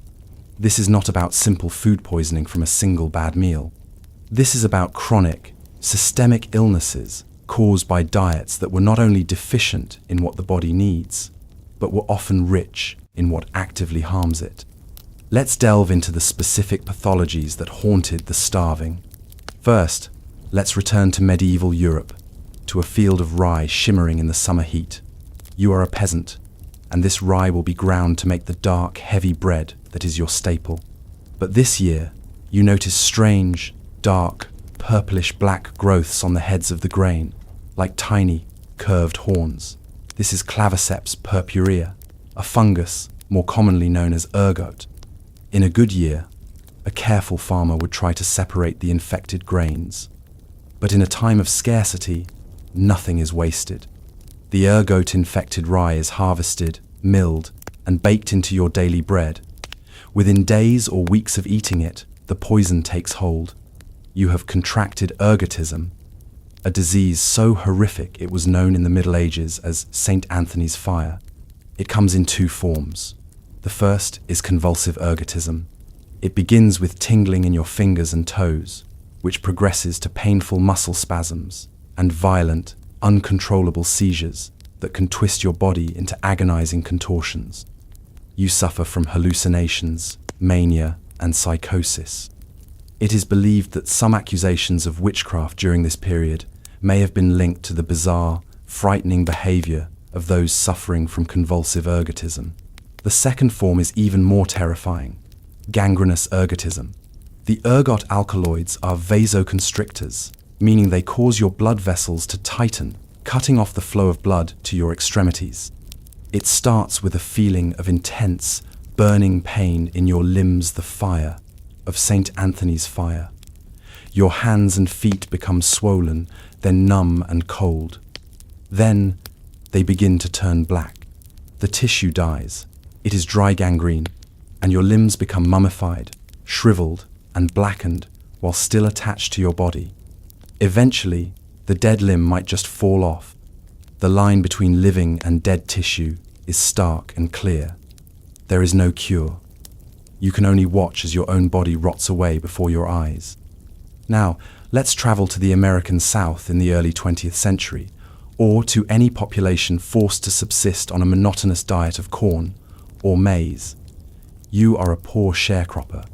S1: This is not about simple food poisoning from a single bad meal. This is about chronic, systemic illnesses caused by diets that were not only deficient in what the body needs, but were often rich in what actively harms it. Let's delve into the specific pathologies that haunted the starving. First, let's return to medieval Europe, to a field of rye shimmering in the summer heat. You are a peasant, and this rye will be ground to make the dark, heavy bread that is your staple. But this year, you notice strange, dark, purplish-black growths on the heads of the grain, like tiny, curved horns. This is claviceps purpurea, a fungus more commonly known as ergot. In a good year, a careful farmer would try to separate the infected grains. But in a time of scarcity, nothing is wasted. The ergot-infected rye is harvested, milled, and baked into your daily bread. Within days or weeks of eating it, the poison takes hold. You have contracted ergotism, a disease so horrific it was known in the Middle Ages as St. Anthony's fire. It comes in two forms. The first is convulsive ergotism. It begins with tingling in your fingers and toes, which progresses to painful muscle spasms and violent, uncontrollable seizures that can twist your body into agonizing contortions. You suffer from hallucinations, mania, and psychosis. It is believed that some accusations of witchcraft during this period may have been linked to the bizarre, frightening behavior of those suffering from convulsive ergotism. The second form is even more terrifying: gangrenous ergotism. The ergot alkaloids are vasoconstrictors, meaning they cause your blood vessels to tighten, cutting off the flow of blood to your extremities. It starts with a feeling of intense, burning pain in your limbs, the fire of St. Anthony's fire. Your hands and feet become swollen, then numb and cold. Then they begin to turn black. The tissue dies. It is dry gangrene, and your limbs become mummified, shriveled, and blackened while still attached to your body. Eventually, the dead limb might just fall off. The line between living and dead tissue is stark and clear. There is no cure. You can only watch as your own body rots away before your eyes. Now, let's travel to the American South in the early 20th century, or to any population forced to subsist on a monotonous diet of corn or maize. You are a poor sharecropper.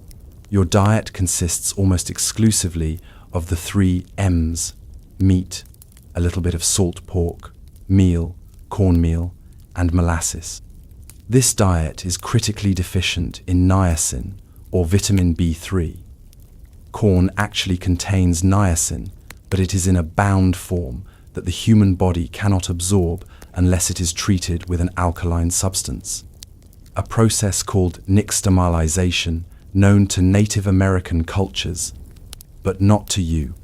S1: Your diet consists almost exclusively of the 3 M's: meat, a little bit of salt pork, meal, cornmeal, and molasses. This diet is critically deficient in niacin, or vitamin B3. Corn actually contains niacin, but it is in a bound form that the human body cannot absorb unless it is treated with an alkaline substance. A process called nixtamalization, known to Native American cultures, but not to you.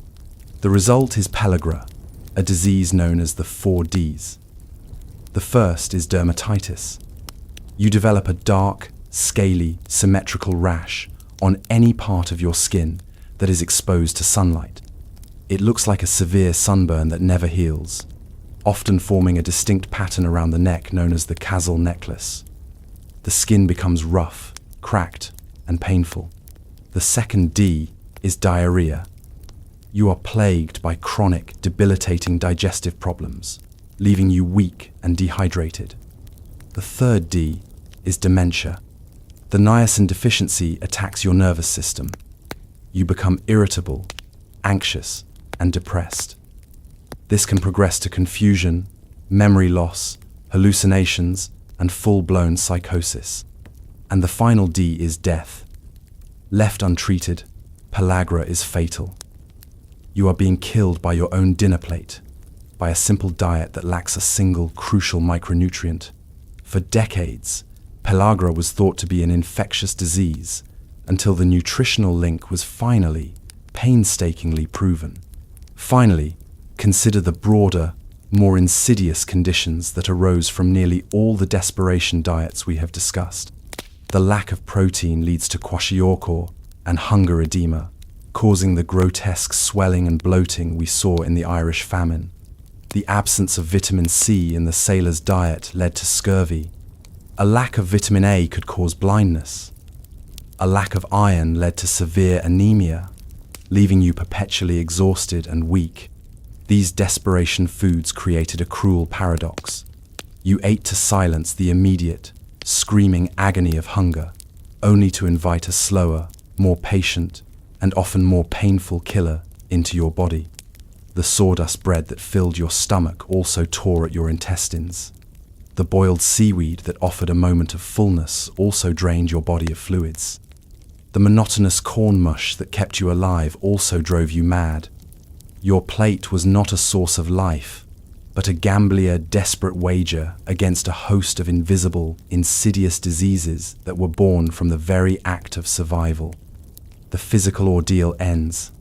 S1: The result is pellagra, a disease known as the 4 Ds. The first is dermatitis. You develop a dark, scaly, symmetrical rash on any part of your skin that is exposed to sunlight. It looks like a severe sunburn that never heals, often forming a distinct pattern around the neck known as the castle necklace. The skin becomes rough, cracked, and painful. The second D is diarrhea. You are plagued by chronic, debilitating digestive problems, leaving you weak and dehydrated. The third D is dementia. The niacin deficiency attacks your nervous system. You become irritable, anxious, and depressed. This can progress to confusion, memory loss, hallucinations, and full-blown psychosis. And the final D is death. Left untreated, pellagra is fatal. You are being killed by your own dinner plate, by a simple diet that lacks a single crucial micronutrient. For decades, pellagra was thought to be an infectious disease until the nutritional link was finally, painstakingly proven. Finally, consider the broader, more insidious conditions that arose from nearly all the desperation diets we have discussed. The lack of protein leads to kwashiorkor and hunger edema, causing the grotesque swelling and bloating we saw in the Irish famine. The absence of vitamin C in the sailor's diet led to scurvy. A lack of vitamin A could cause blindness. A lack of iron led to severe anemia, leaving you perpetually exhausted and weak. These desperation foods created a cruel paradox. You ate to silence the immediate, screaming agony of hunger, only to invite a slower, more patient, and often more painful killer into your body. The sawdust bread that filled your stomach also tore at your intestines. The boiled seaweed that offered a moment of fullness also drained your body of fluids. The monotonous corn mush that kept you alive also drove you mad. Your plate was not a source of life, but a gambler desperate wager against a host of invisible, insidious diseases that were born from the very act of survival. The physical ordeal ends.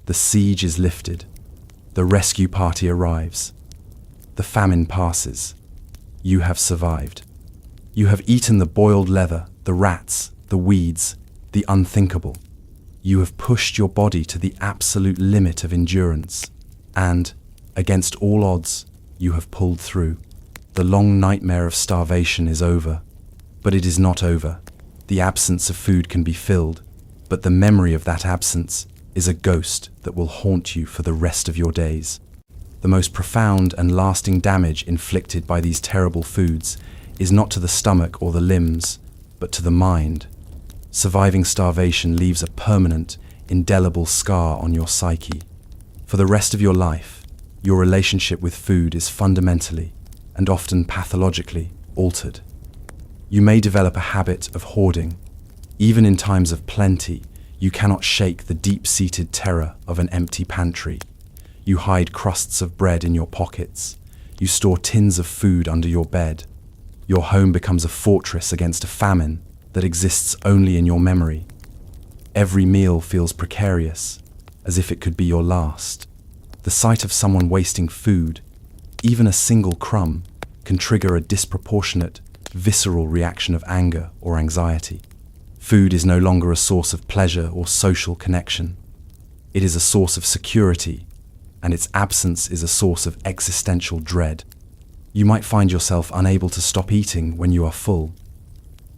S1: The siege is lifted. The rescue party arrives. The famine passes. You have survived. You have eaten the boiled leather, the rats, the weeds, the unthinkable. You have pushed your body to the absolute limit of endurance, and, against all odds, you have pulled through. The long nightmare of starvation is over, but it is not over. The absence of food can be filled, but the memory of that absence is a ghost that will haunt you for the rest of your days. The most profound and lasting damage inflicted by these terrible foods is not to the stomach or the limbs, but to the mind. Surviving starvation leaves a permanent, indelible scar on your psyche. For the rest of your life, your relationship with food is fundamentally, and often pathologically, altered. You may develop a habit of hoarding. Even in times of plenty, you cannot shake the deep-seated terror of an empty pantry. You hide crusts of bread in your pockets. You store tins of food under your bed. Your home becomes a fortress against a famine that exists only in your memory. Every meal feels precarious. as if it could be your last. The sight of someone wasting food, even a single crumb, can trigger a disproportionate, visceral reaction of anger or anxiety. Food is no longer a source of pleasure or social connection. It is a source of security, and its absence is a source of existential dread. You might find yourself unable to stop eating when you are full.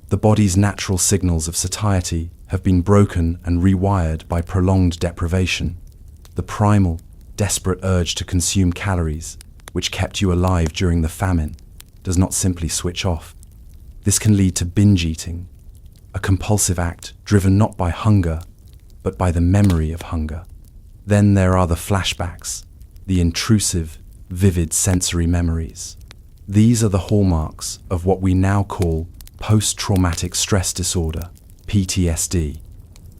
S1: The body's natural signals of satiety have been broken and rewired by prolonged deprivation. The primal, desperate urge to consume calories, which kept you alive during the famine, does not simply switch off. This can lead to binge eating, a compulsive act driven not by hunger, but by the memory of hunger. Then there are the flashbacks, the intrusive, vivid sensory memories. These are the hallmarks of what we now call post-traumatic stress disorder, PTSD.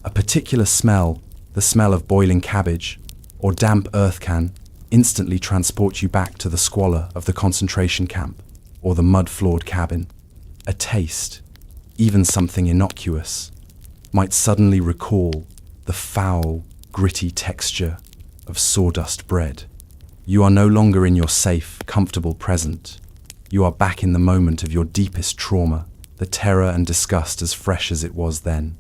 S1: A particular smell, the smell of boiling cabbage or damp earth, can instantly transport you back to the squalor of the concentration camp or the mud-floored cabin. A taste, even something innocuous, might suddenly recall the foul, gritty texture of sawdust bread. You are no longer in your safe, comfortable present. You are back in the moment of your deepest trauma, the terror and disgust as fresh as it was then.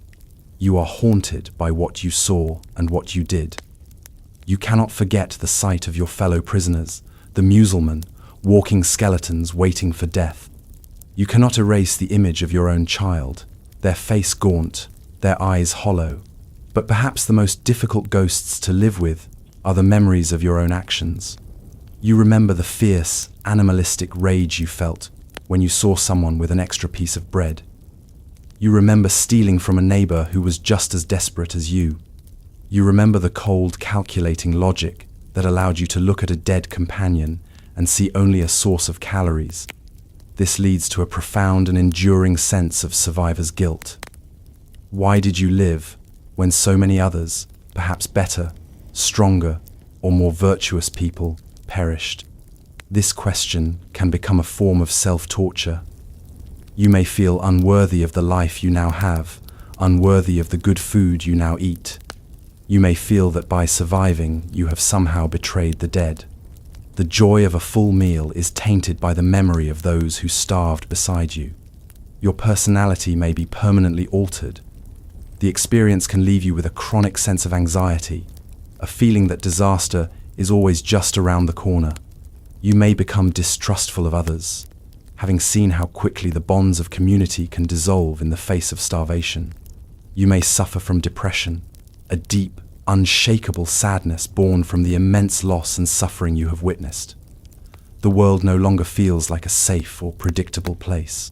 S1: You are haunted by what you saw and what you did. You cannot forget the sight of your fellow prisoners, the musulman, walking skeletons waiting for death. You cannot erase the image of your own child, their face gaunt, their eyes hollow. But perhaps the most difficult ghosts to live with are the memories of your own actions. You remember the fierce, animalistic rage you felt when you saw someone with an extra piece of bread. You remember stealing from a neighbor who was just as desperate as you. You remember the cold, calculating logic that allowed you to look at a dead companion and see only a source of calories. This leads to a profound and enduring sense of survivor's guilt. Why did you live when so many others, perhaps better, stronger, or more virtuous people, perished? This question can become a form of self-torture. You may feel unworthy of the life you now have, unworthy of the good food you now eat. You may feel that by surviving, you have somehow betrayed the dead. The joy of a full meal is tainted by the memory of those who starved beside you. Your personality may be permanently altered. The experience can leave you with a chronic sense of anxiety, a feeling that disaster is always just around the corner. You may become distrustful of others, having seen how quickly the bonds of community can dissolve in the face of starvation. You may suffer from depression, a deep, unshakable sadness born from the immense loss and suffering you have witnessed. The world no longer feels like a safe or predictable place.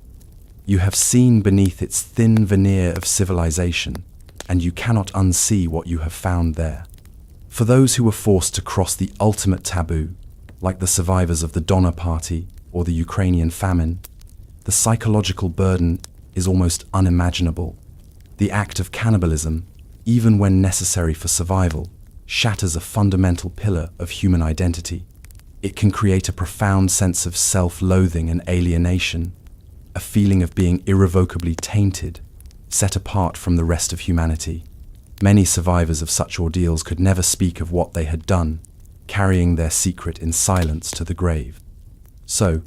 S1: You have seen beneath its thin veneer of civilization, and you cannot unsee what you have found there. For those who were forced to cross the ultimate taboo, like the survivors of the Donner Party or the Ukrainian famine, the psychological burden is almost unimaginable. The act of cannibalism, even when necessary for survival, shatters a fundamental pillar of human identity. It can create a profound sense of self-loathing and alienation, a feeling of being irrevocably tainted, set apart from the rest of humanity. Many survivors of such ordeals could never speak of what they had done, carrying their secret in silence to the grave. So,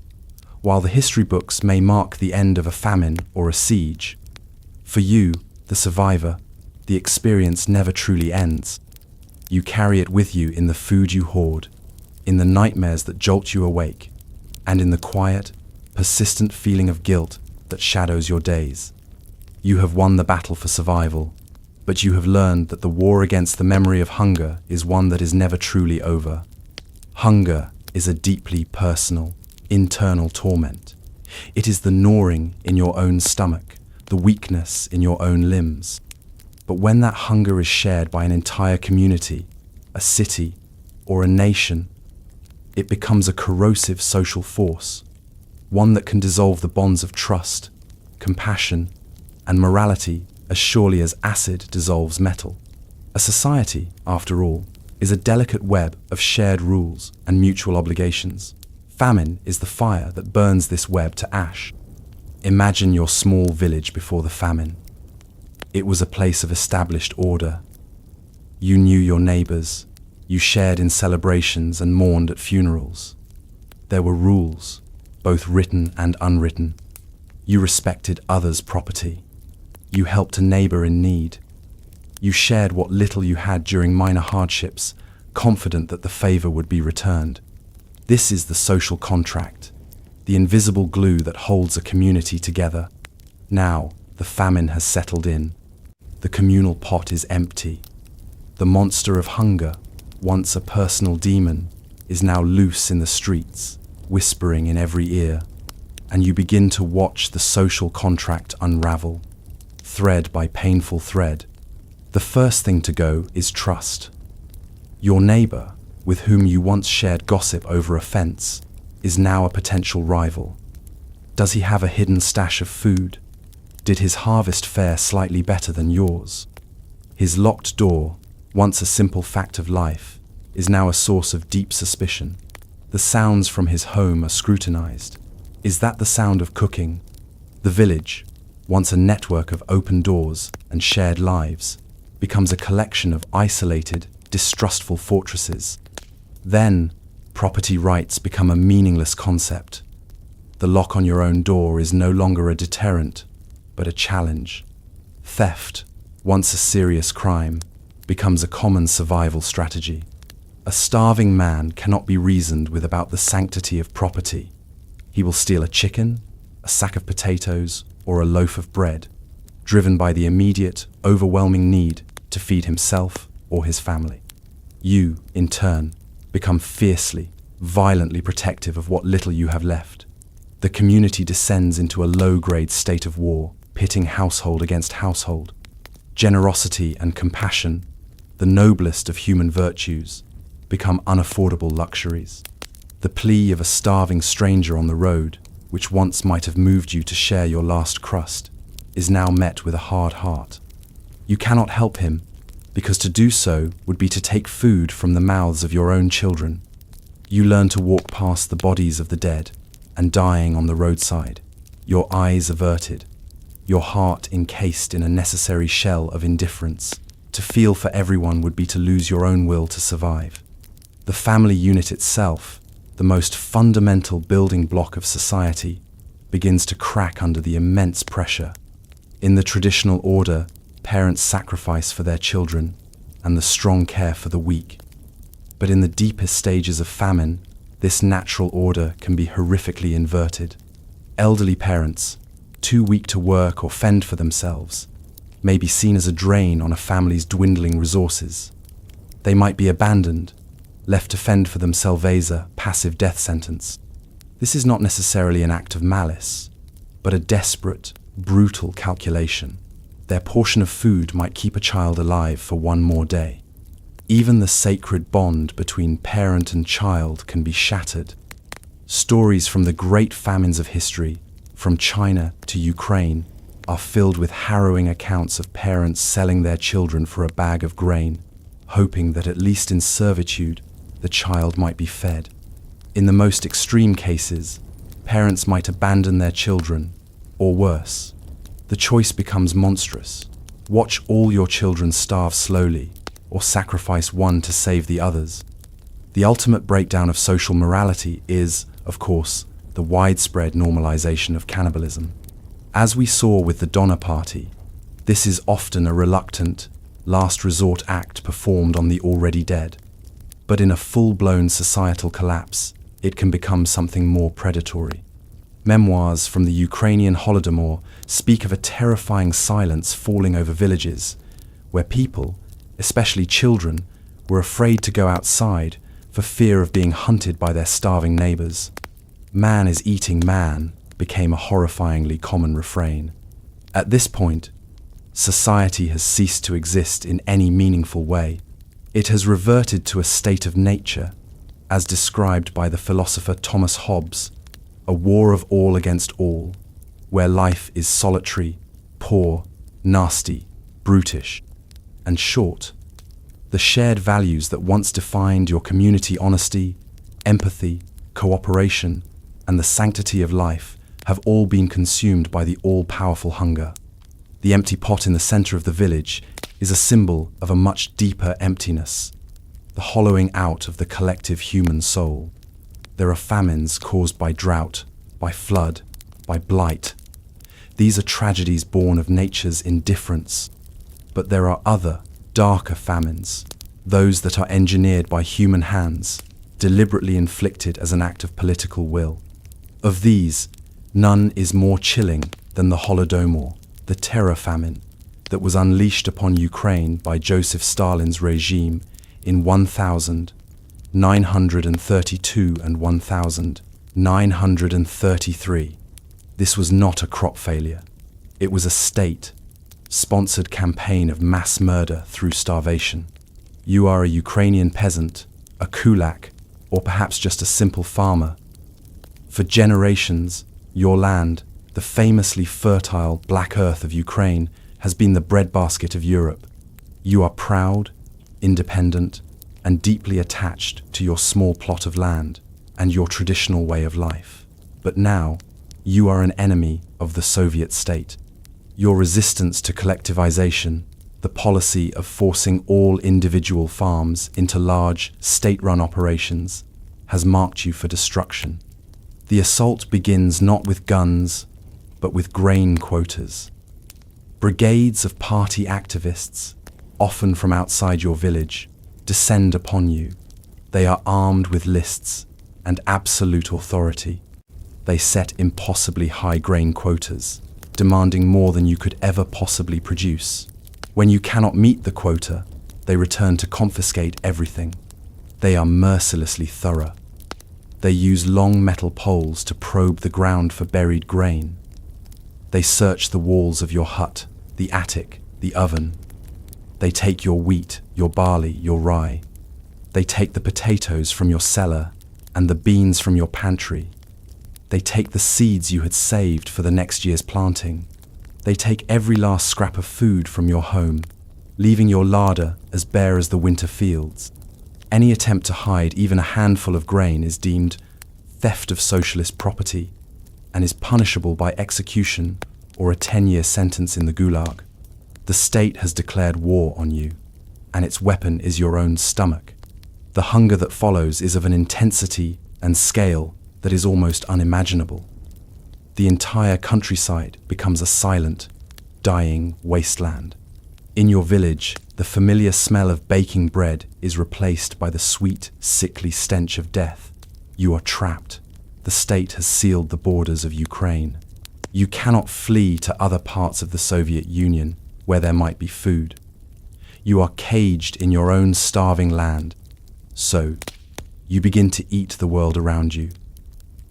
S1: while the history books may mark the end of a famine or a siege, for you, the survivor, the experience never truly ends. You carry it with you in the food you hoard, in the nightmares that jolt you awake, and in the quiet, persistent feeling of guilt that shadows your days. You have won the battle for survival, but you have learned that the war against the memory of hunger is one that is never truly over. Hunger is a deeply personal, internal torment. It is the gnawing in your own stomach, the weakness in your own limbs. But when that hunger is shared by an entire community, a city, or a nation, it becomes a corrosive social force, one that can dissolve the bonds of trust, compassion, and morality as surely as acid dissolves metal. A society, after all, is a delicate web of shared rules and mutual obligations. Famine is the fire that burns this web to ash. Imagine your small village before the famine. It was a place of established order. You knew your neighbors. You shared in celebrations and mourned at funerals. There were rules, both written and unwritten. You respected others' property. You helped a neighbor in need. You shared what little you had during minor hardships, confident that the favor would be returned. This is the social contract, the invisible glue that holds a community together. Now, the famine has settled in. The communal pot is empty. The monster of hunger, once a personal demon, is now loose in the streets, whispering in every ear. And you begin to watch the social contract unravel, thread by painful thread. The first thing to go is trust. Your neighbor, with whom you once shared gossip over a fence, is now a potential rival. Does he have a hidden stash of food? Did his harvest fare slightly better than yours? His locked door, once a simple fact of life, is now a source of deep suspicion. The sounds from his home are scrutinized. Is that the sound of cooking? The village, once a network of open doors and shared lives, becomes a collection of isolated, distrustful fortresses. Then, property rights become a meaningless concept. The lock on your own door is no longer a deterrent, but a challenge. Theft, once a serious crime, becomes a common survival strategy. A starving man cannot be reasoned with about the sanctity of property. He will steal a chicken, a sack of potatoes, or a loaf of bread, driven by the immediate, overwhelming need to feed himself or his family. You, in turn, become fiercely, violently protective of what little you have left. The community descends into a low-grade state of war, pitting household against household. Generosity and compassion, the noblest of human virtues, become unaffordable luxuries. The plea of a starving stranger on the road, which once might have moved you to share your last crust, is now met with a hard heart. You cannot help him, because to do so would be to take food from the mouths of your own children. You learn to walk past the bodies of the dead and dying on the roadside, your eyes averted, your heart encased in a necessary shell of indifference. To feel for everyone would be to lose your own will to survive. The family unit itself, the most fundamental building block of society, begins to crack under the immense pressure. In the traditional order, parents sacrifice for their children, and the strong care for the weak. But in the deepest stages of famine, this natural order can be horrifically inverted. Elderly parents, too weak to work or fend for themselves, may be seen as a drain on a family's dwindling resources. They might be abandoned, left to fend for themselves as a passive death sentence. This is not necessarily an act of malice, but a desperate, brutal calculation. Their portion of food might keep a child alive for one more day. Even the sacred bond between parent and child can be shattered. Stories from the great famines of history, from China to Ukraine, are filled with harrowing accounts of parents selling their children for a bag of grain, hoping that at least in servitude, the child might be fed. In the most extreme cases, parents might abandon their children, or worse. The choice becomes monstrous. Watch all your children starve slowly, or sacrifice one to save the others. The ultimate breakdown of social morality is, of course, the widespread normalization of cannibalism. As we saw with the Donner Party, this is often a reluctant, last resort act performed on the already dead. But in a full-blown societal collapse, it can become something more predatory. Memoirs from the Ukrainian Holodomor speak of a terrifying silence falling over villages, where people, especially children, were afraid to go outside for fear of being hunted by their starving neighbors. Man is eating man became a horrifyingly common refrain. At this point, society has ceased to exist in any meaningful way. It has reverted to a state of nature, as described by the philosopher Thomas Hobbes, a war of all against all, where life is solitary, poor, nasty, brutish, and short. The shared values that once defined your community: honesty, empathy, cooperation, and the sanctity of life have all been consumed by the all-powerful hunger. The empty pot in the center of the village is a symbol of a much deeper emptiness, the hollowing out of the collective human soul. There are famines caused by drought, by flood, by blight. These are tragedies born of nature's indifference. But there are other, darker famines, those that are engineered by human hands, deliberately inflicted as an act of political will. Of these, none is more chilling than the Holodomor, the terror famine, that was unleashed upon Ukraine by Joseph Stalin's regime in 1932 and 1933. This was not a crop failure. It was a state-sponsored campaign of mass murder through starvation. You are a Ukrainian peasant, a kulak, or perhaps just a simple farmer. For generations, your land, the famously fertile black earth of Ukraine, has been the breadbasket of Europe. You are proud, independent, and deeply attached to your small plot of land and your traditional way of life. But now, you are an enemy of the Soviet state. Your resistance to collectivization, the policy of forcing all individual farms into large, state-run operations, has marked you for destruction. The assault begins not with guns, but with grain quotas. Brigades of party activists, often from outside your village, descend upon you. They are armed with lists and absolute authority. They set impossibly high grain quotas, demanding more than you could ever possibly produce. When you cannot meet the quota, they return to confiscate everything. They are mercilessly thorough. They use long metal poles to probe the ground for buried grain. They search the walls of your hut, the attic, the oven. They take your wheat, your barley, your rye. They take the potatoes from your cellar and the beans from your pantry. They take the seeds you had saved for the next year's planting. They take every last scrap of food from your home, leaving your larder as bare as the winter fields. Any attempt to hide even a handful of grain is deemed theft of socialist property and is punishable by execution or a 10-year sentence in the Gulag. The state has declared war on you, and its weapon is your own stomach. The hunger that follows is of an intensity and scale that is almost unimaginable. The entire countryside becomes a silent, dying wasteland. In your village, the familiar smell of baking bread is replaced by the sweet, sickly stench of death. You are trapped. The state has sealed the borders of Ukraine. You cannot flee to other parts of the Soviet Union where there might be food. You are caged in your own starving land. So, you begin to eat the world around you.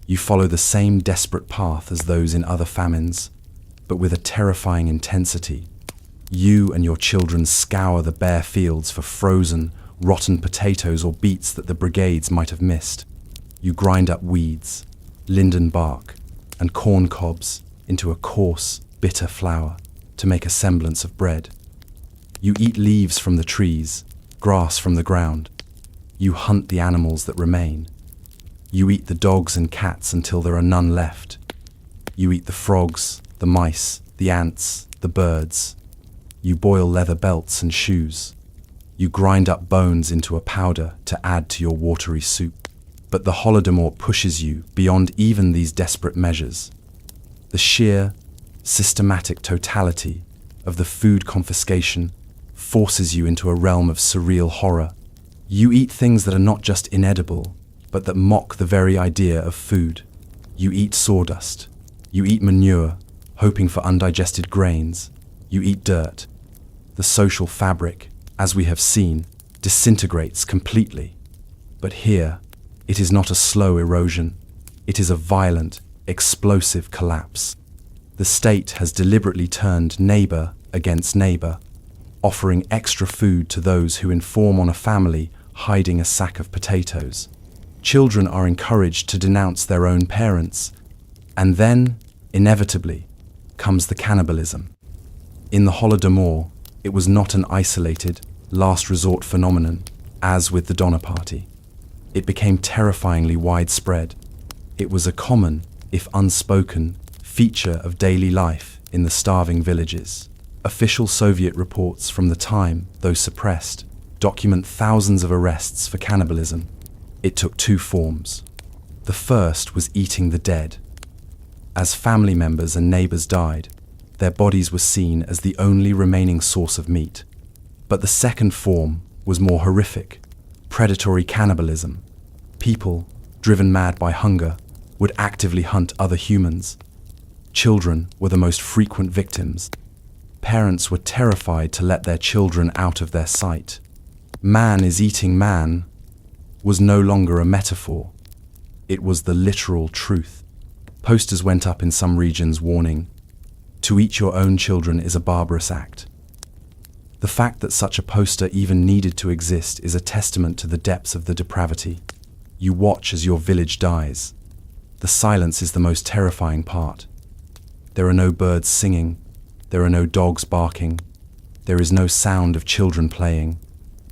S1: You follow the same desperate path as those in other famines, but with a terrifying intensity. You and your children scour the bare fields for frozen, rotten potatoes or beets that the brigades might have missed. You grind up weeds, linden bark, and corn cobs into a coarse, bitter flour to make a semblance of bread. You eat leaves from the trees, grass from the ground. You hunt the animals that remain. You eat the dogs and cats until there are none left. You eat the frogs, the mice, the ants, the birds. You boil leather belts and shoes. You grind up bones into a powder to add to your watery soup. But the Holodomor pushes you beyond even these desperate measures. The sheer, systematic totality of the food confiscation forces you into a realm of surreal horror. You eat things that are not just inedible, but that mock the very idea of food. You eat sawdust. You eat manure, hoping for undigested grains. You eat dirt. The social fabric, as we have seen, disintegrates completely. But here, it is not a slow erosion. It is a violent, explosive collapse. The state has deliberately turned neighbor against neighbor, offering extra food to those who inform on a family hiding a sack of potatoes. Children are encouraged to denounce their own parents, and then, inevitably, comes the cannibalism. In the Holodomor, it was not an isolated, last resort phenomenon, as with the Donner Party. It became terrifyingly widespread. It was a common, if unspoken, feature of daily life in the starving villages. Official Soviet reports from the time, though suppressed, document thousands of arrests for cannibalism. It took two forms. The first was eating the dead. As family members and neighbors died, their bodies were seen as the only remaining source of meat. But the second form was more horrific: predatory cannibalism. People, driven mad by hunger, would actively hunt other humans. Children were the most frequent victims. Parents were terrified to let their children out of their sight. Man is eating man was no longer a metaphor. It was the literal truth. Posters went up in some regions warning, "To eat your own children is a barbarous act." The fact that such a poster even needed to exist is a testament to the depths of the depravity. You watch as your village dies. The silence is the most terrifying part. There are no birds singing. There are no dogs barking. There is no sound of children playing.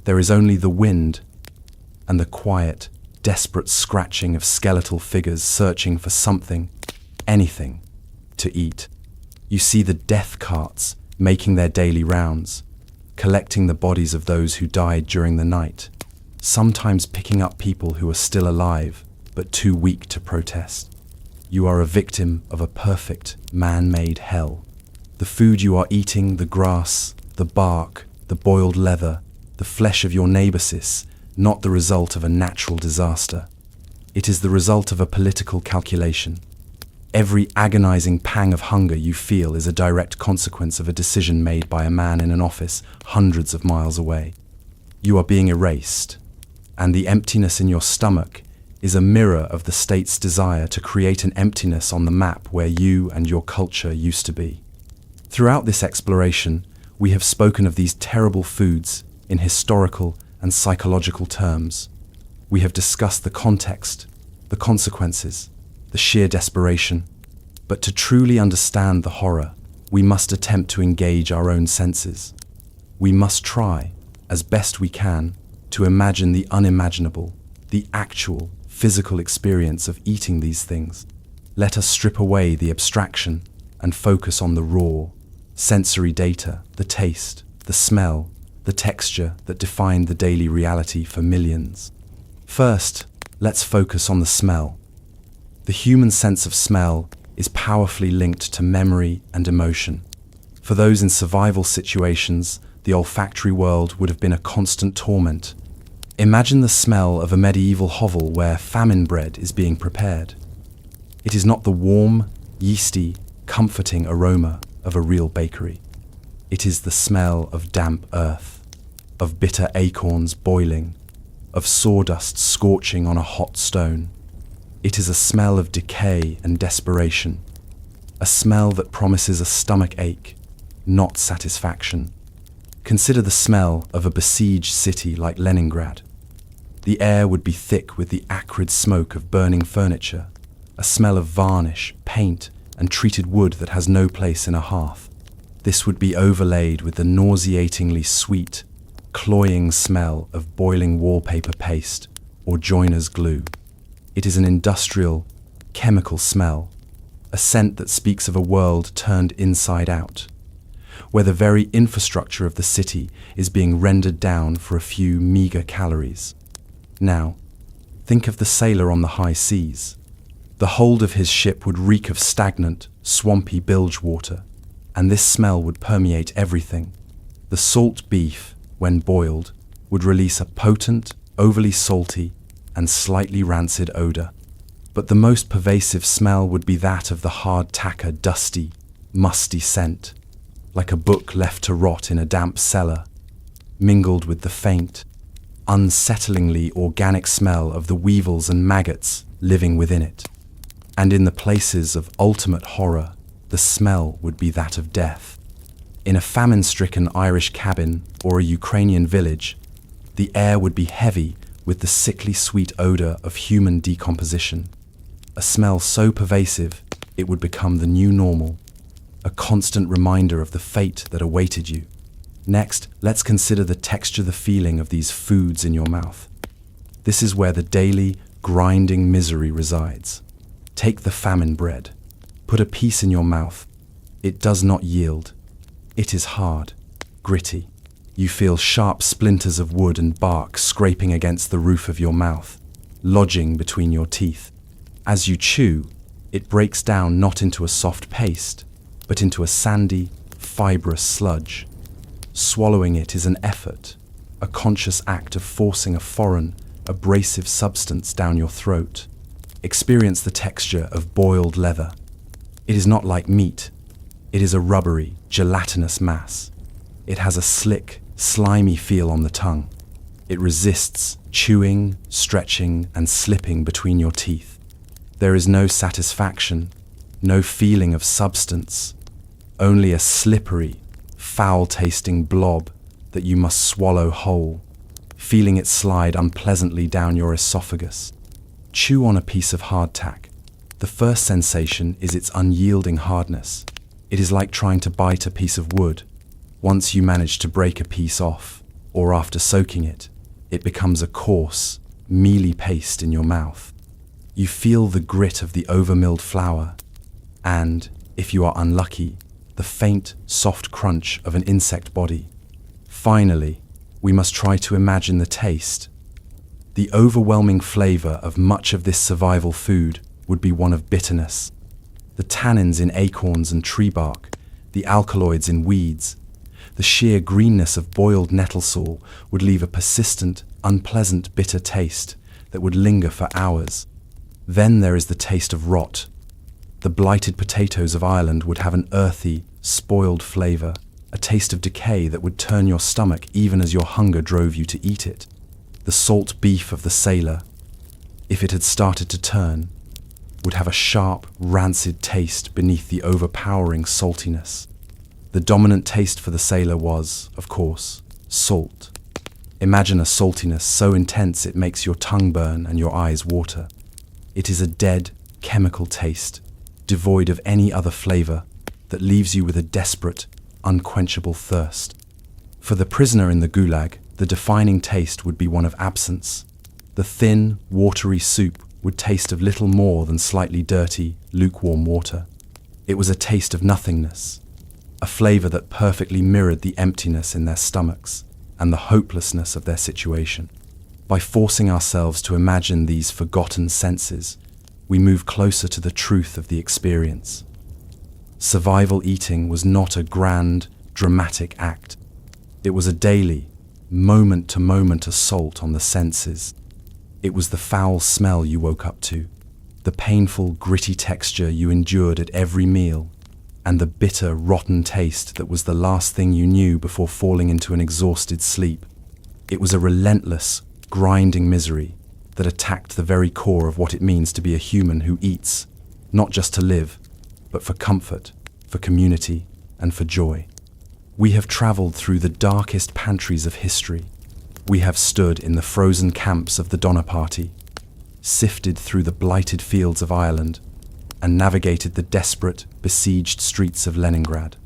S1: There is only the wind and the quiet, desperate scratching of skeletal figures searching for something, anything, to eat. You see the death carts making their daily rounds, collecting the bodies of those who died during the night, sometimes picking up people who are still alive but too weak to protest. You are a victim of a perfect, man-made hell. The food you are eating, the grass, the bark, the boiled leather, the flesh of your neighbor sis, not the result of a natural disaster. It is the result of a political calculation. Every agonizing pang of hunger you feel is a direct consequence of a decision made by a man in an office hundreds of miles away. You are being erased, and the emptiness in your stomach is a mirror of the state's desire to create an emptiness on the map where you and your culture used to be. Throughout this exploration, we have spoken of these terrible foods in historical and psychological terms. We have discussed the context, the consequences, the sheer desperation. But to truly understand the horror, we must attempt to engage our own senses. We must try, as best we can, to imagine the unimaginable, the actual, physical experience of eating these things. Let us strip away the abstraction and focus on the raw, sensory data, the taste, the smell, the texture that defined the daily reality for millions. First, let's focus on the smell. The human sense of smell is powerfully linked to memory and emotion. For those in survival situations, the olfactory world would have been a constant torment. Imagine the smell of a medieval hovel where famine bread is being prepared. It is not the warm, yeasty, comforting aroma of a real bakery. It is the smell of damp earth, of bitter acorns boiling, of sawdust scorching on a hot stone. It is a smell of decay and desperation, a smell that promises a stomach ache, not satisfaction. Consider the smell of a besieged city like Leningrad. The air would be thick with the acrid smoke of burning furniture, a smell of varnish, paint, and treated wood that has no place in a hearth. This would be overlaid with the nauseatingly sweet, cloying smell of boiling wallpaper paste or joiner's glue. It is an industrial, chemical smell, a scent that speaks of a world turned inside out, where the very infrastructure of the city is being rendered down for a few meager calories. Now, think of the sailor on the high seas. The hold of his ship would reek of stagnant, swampy bilge water, and this smell would permeate everything. The salt beef, when boiled, would release a potent, overly salty, and slightly rancid odor. But the most pervasive smell would be that of the hard-tacker, dusty, musty scent, like a book left to rot in a damp cellar, mingled with the faint, unsettlingly organic smell of the weevils and maggots living within it. And in the places of ultimate horror, the smell would be that of death. In a famine-stricken Irish cabin or a Ukrainian village, the air would be heavy with the sickly sweet odor of human decomposition, a smell so pervasive it would become the new normal, a constant reminder of the fate that awaited you. Next, let's consider the texture, the feeling of these foods in your mouth. This is where the daily, grinding misery resides. Take the famine bread. Put a piece in your mouth. It does not yield. It is hard, gritty. You feel sharp splinters of wood and bark scraping against the roof of your mouth, lodging between your teeth. As you chew, it breaks down not into a soft paste, but into a sandy, fibrous sludge. Swallowing it is an effort, a conscious act of forcing a foreign, abrasive substance down your throat. Experience the texture of boiled leather. It is not like meat. It is a rubbery, gelatinous mass. It has a slick, slimy feel on the tongue. It resists chewing, stretching, and slipping between your teeth. There is no satisfaction, no feeling of substance, only a slippery, foul-tasting blob that you must swallow whole, feeling it slide unpleasantly down your esophagus. Chew on a piece of hardtack. The first sensation is its unyielding hardness. It is like trying to bite a piece of wood. Once you manage to break a piece off, or after soaking it, it becomes a coarse, mealy paste in your mouth. You feel the grit of the overmilled flour, and, if you are unlucky, the faint, soft crunch of an insect body. Finally, we must try to imagine the taste. The overwhelming flavor of much of this survival food would be one of bitterness. The tannins in acorns and tree bark, the alkaloids in weeds, the sheer greenness of boiled nettle sole would leave a persistent, unpleasant bitter taste that would linger for hours. Then there is the taste of rot. The blighted potatoes of Ireland would have an earthy, spoiled flavor, a taste of decay that would turn your stomach even as your hunger drove you to eat it. The salt beef of the sailor, if it had started to turn, would have a sharp, rancid taste beneath the overpowering saltiness. The dominant taste for the sailor was, of course, salt. Imagine a saltiness so intense it makes your tongue burn and your eyes water. It is a dead, chemical taste, devoid of any other flavor, that leaves you with a desperate, unquenchable thirst. For the prisoner in the gulag, the defining taste would be one of absence. The thin, watery soup would taste of little more than slightly dirty, lukewarm water. It was a taste of nothingness, a flavor that perfectly mirrored the emptiness in their stomachs and the hopelessness of their situation. By forcing ourselves to imagine these forgotten senses, we move closer to the truth of the experience. Survival eating was not a grand, dramatic act. It was a daily, moment-to-moment assault on the senses. It was the foul smell you woke up to, the painful, gritty texture you endured at every meal, and the bitter, rotten taste that was the last thing you knew before falling into an exhausted sleep. It was a relentless, grinding misery that attacked the very core of what it means to be a human who eats, not just to live, but for comfort, for community, and for joy. We have traveled through the darkest pantries of history. We have stood in the frozen camps of the Donner Party, sifted through the blighted fields of Ireland, and navigated the desperate, besieged streets of Leningrad.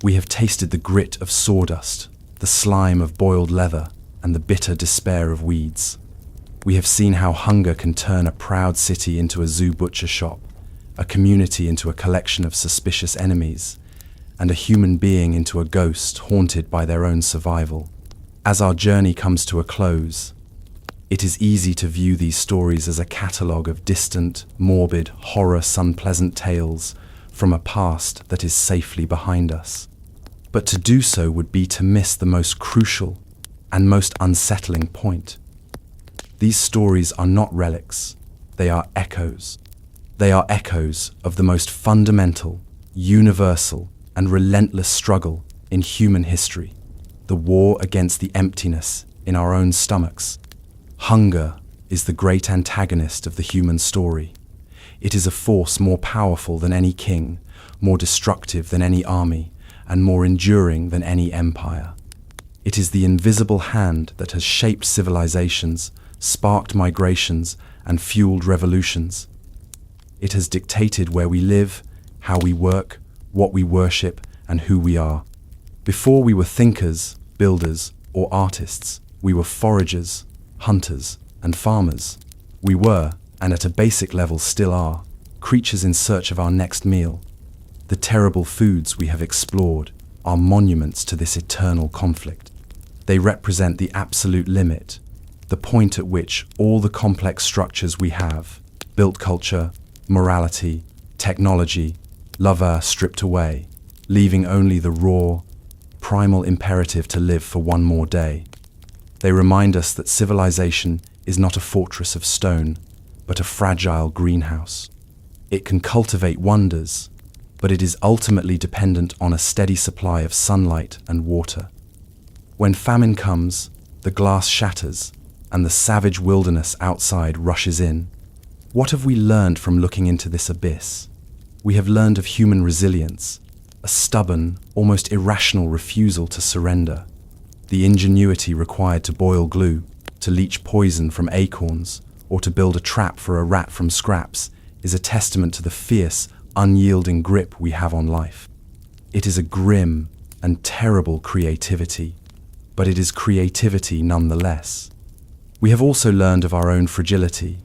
S1: We have tasted the grit of sawdust, the slime of boiled leather, and the bitter despair of weeds. We have seen how hunger can turn a proud city into a zoo butcher shop, a community into a collection of suspicious enemies, and a human being into a ghost haunted by their own survival. As our journey comes to a close, it is easy to view these stories as a catalogue of distant, morbid, horror-unpleasant tales from a past that is safely behind us. But to do so would be to miss the most crucial and most unsettling point. These stories are not relics, they are echoes. They are echoes of the most fundamental, universal, and relentless struggle in human history, the war against the emptiness in our own stomachs. Hunger is the great antagonist of the human story. It is a force more powerful than any king, more destructive than any army, and more enduring than any empire. It is the invisible hand that has shaped civilizations, sparked migrations, and fueled revolutions. It has dictated where we live, how we work, what we worship, and who we are. Before we were thinkers, builders, or artists, we were foragers, hunters, and farmers. We were, and at a basic level still are, creatures in search of our next meal. The terrible foods we have explored, are monuments to this eternal conflict. They represent the absolute limit, the point at which all the complex structures we have, built culture, morality, technology, love, are stripped away, leaving only the raw, primal imperative to live for one more day. They remind us that civilization is not a fortress of stone, but a fragile greenhouse. It can cultivate wonders, but it is ultimately dependent on a steady supply of sunlight and water. When famine comes, the glass shatters, and the savage wilderness outside rushes in. What have we learned from looking into this abyss? We have learned of human resilience, a stubborn, almost irrational refusal to surrender. The ingenuity required to boil glue, to leach poison from acorns, or to build a trap for a rat from scraps is a testament to the fierce, unyielding grip we have on life. It is a grim and terrible creativity, but it is creativity nonetheless. We have also learned of our own fragility.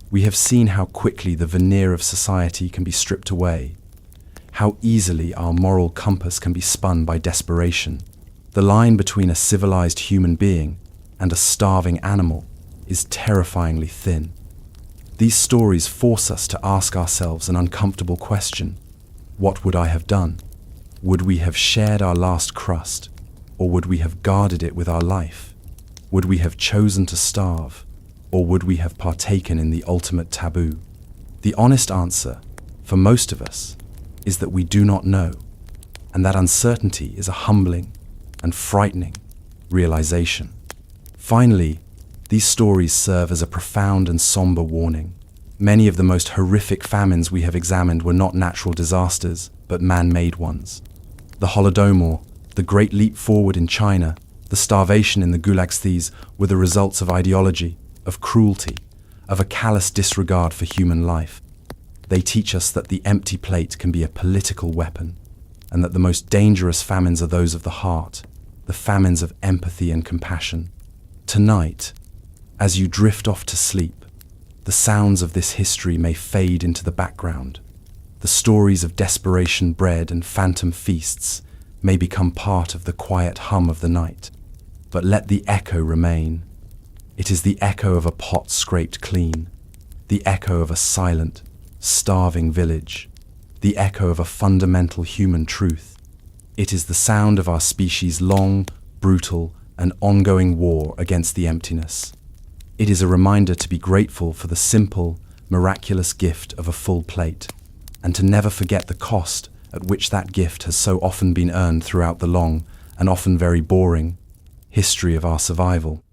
S1: We have seen how quickly the veneer of society can be stripped away, how easily our moral compass can be spun by desperation. The line between a civilized human being and a starving animal is terrifyingly thin. These stories force us to ask ourselves an uncomfortable question. What would I have done? Would we have shared our last crust, or would we have guarded it with our life? Would we have chosen to starve, or would we have partaken in the ultimate taboo? The honest answer, for most of us, is that we do not know, and that uncertainty is a humbling and frightening realization. Finally, these stories serve as a profound and somber warning. Many of the most horrific famines we have examined were not natural disasters, but man-made ones. The Holodomor, the Great Leap Forward in China, the starvation in the Gulags, these were the results of ideology, of cruelty, of a callous disregard for human life. They teach us that the empty plate can be a political weapon, and that the most dangerous famines are those of the heart, the famines of empathy and compassion. Tonight, as you drift off to sleep, the sounds of this history may fade into the background. The stories of desperation bread and phantom feasts may become part of the quiet hum of the night. But let the echo remain. It is the echo of a pot scraped clean, the echo of a silent, starving village, the echo of a fundamental human truth. It is the sound of our species' long, brutal, and ongoing war against the emptiness. It is a reminder to be grateful for the simple, miraculous gift of a full plate, and to never forget the cost at which that gift has so often been earned throughout the long and often very boring history of our survival.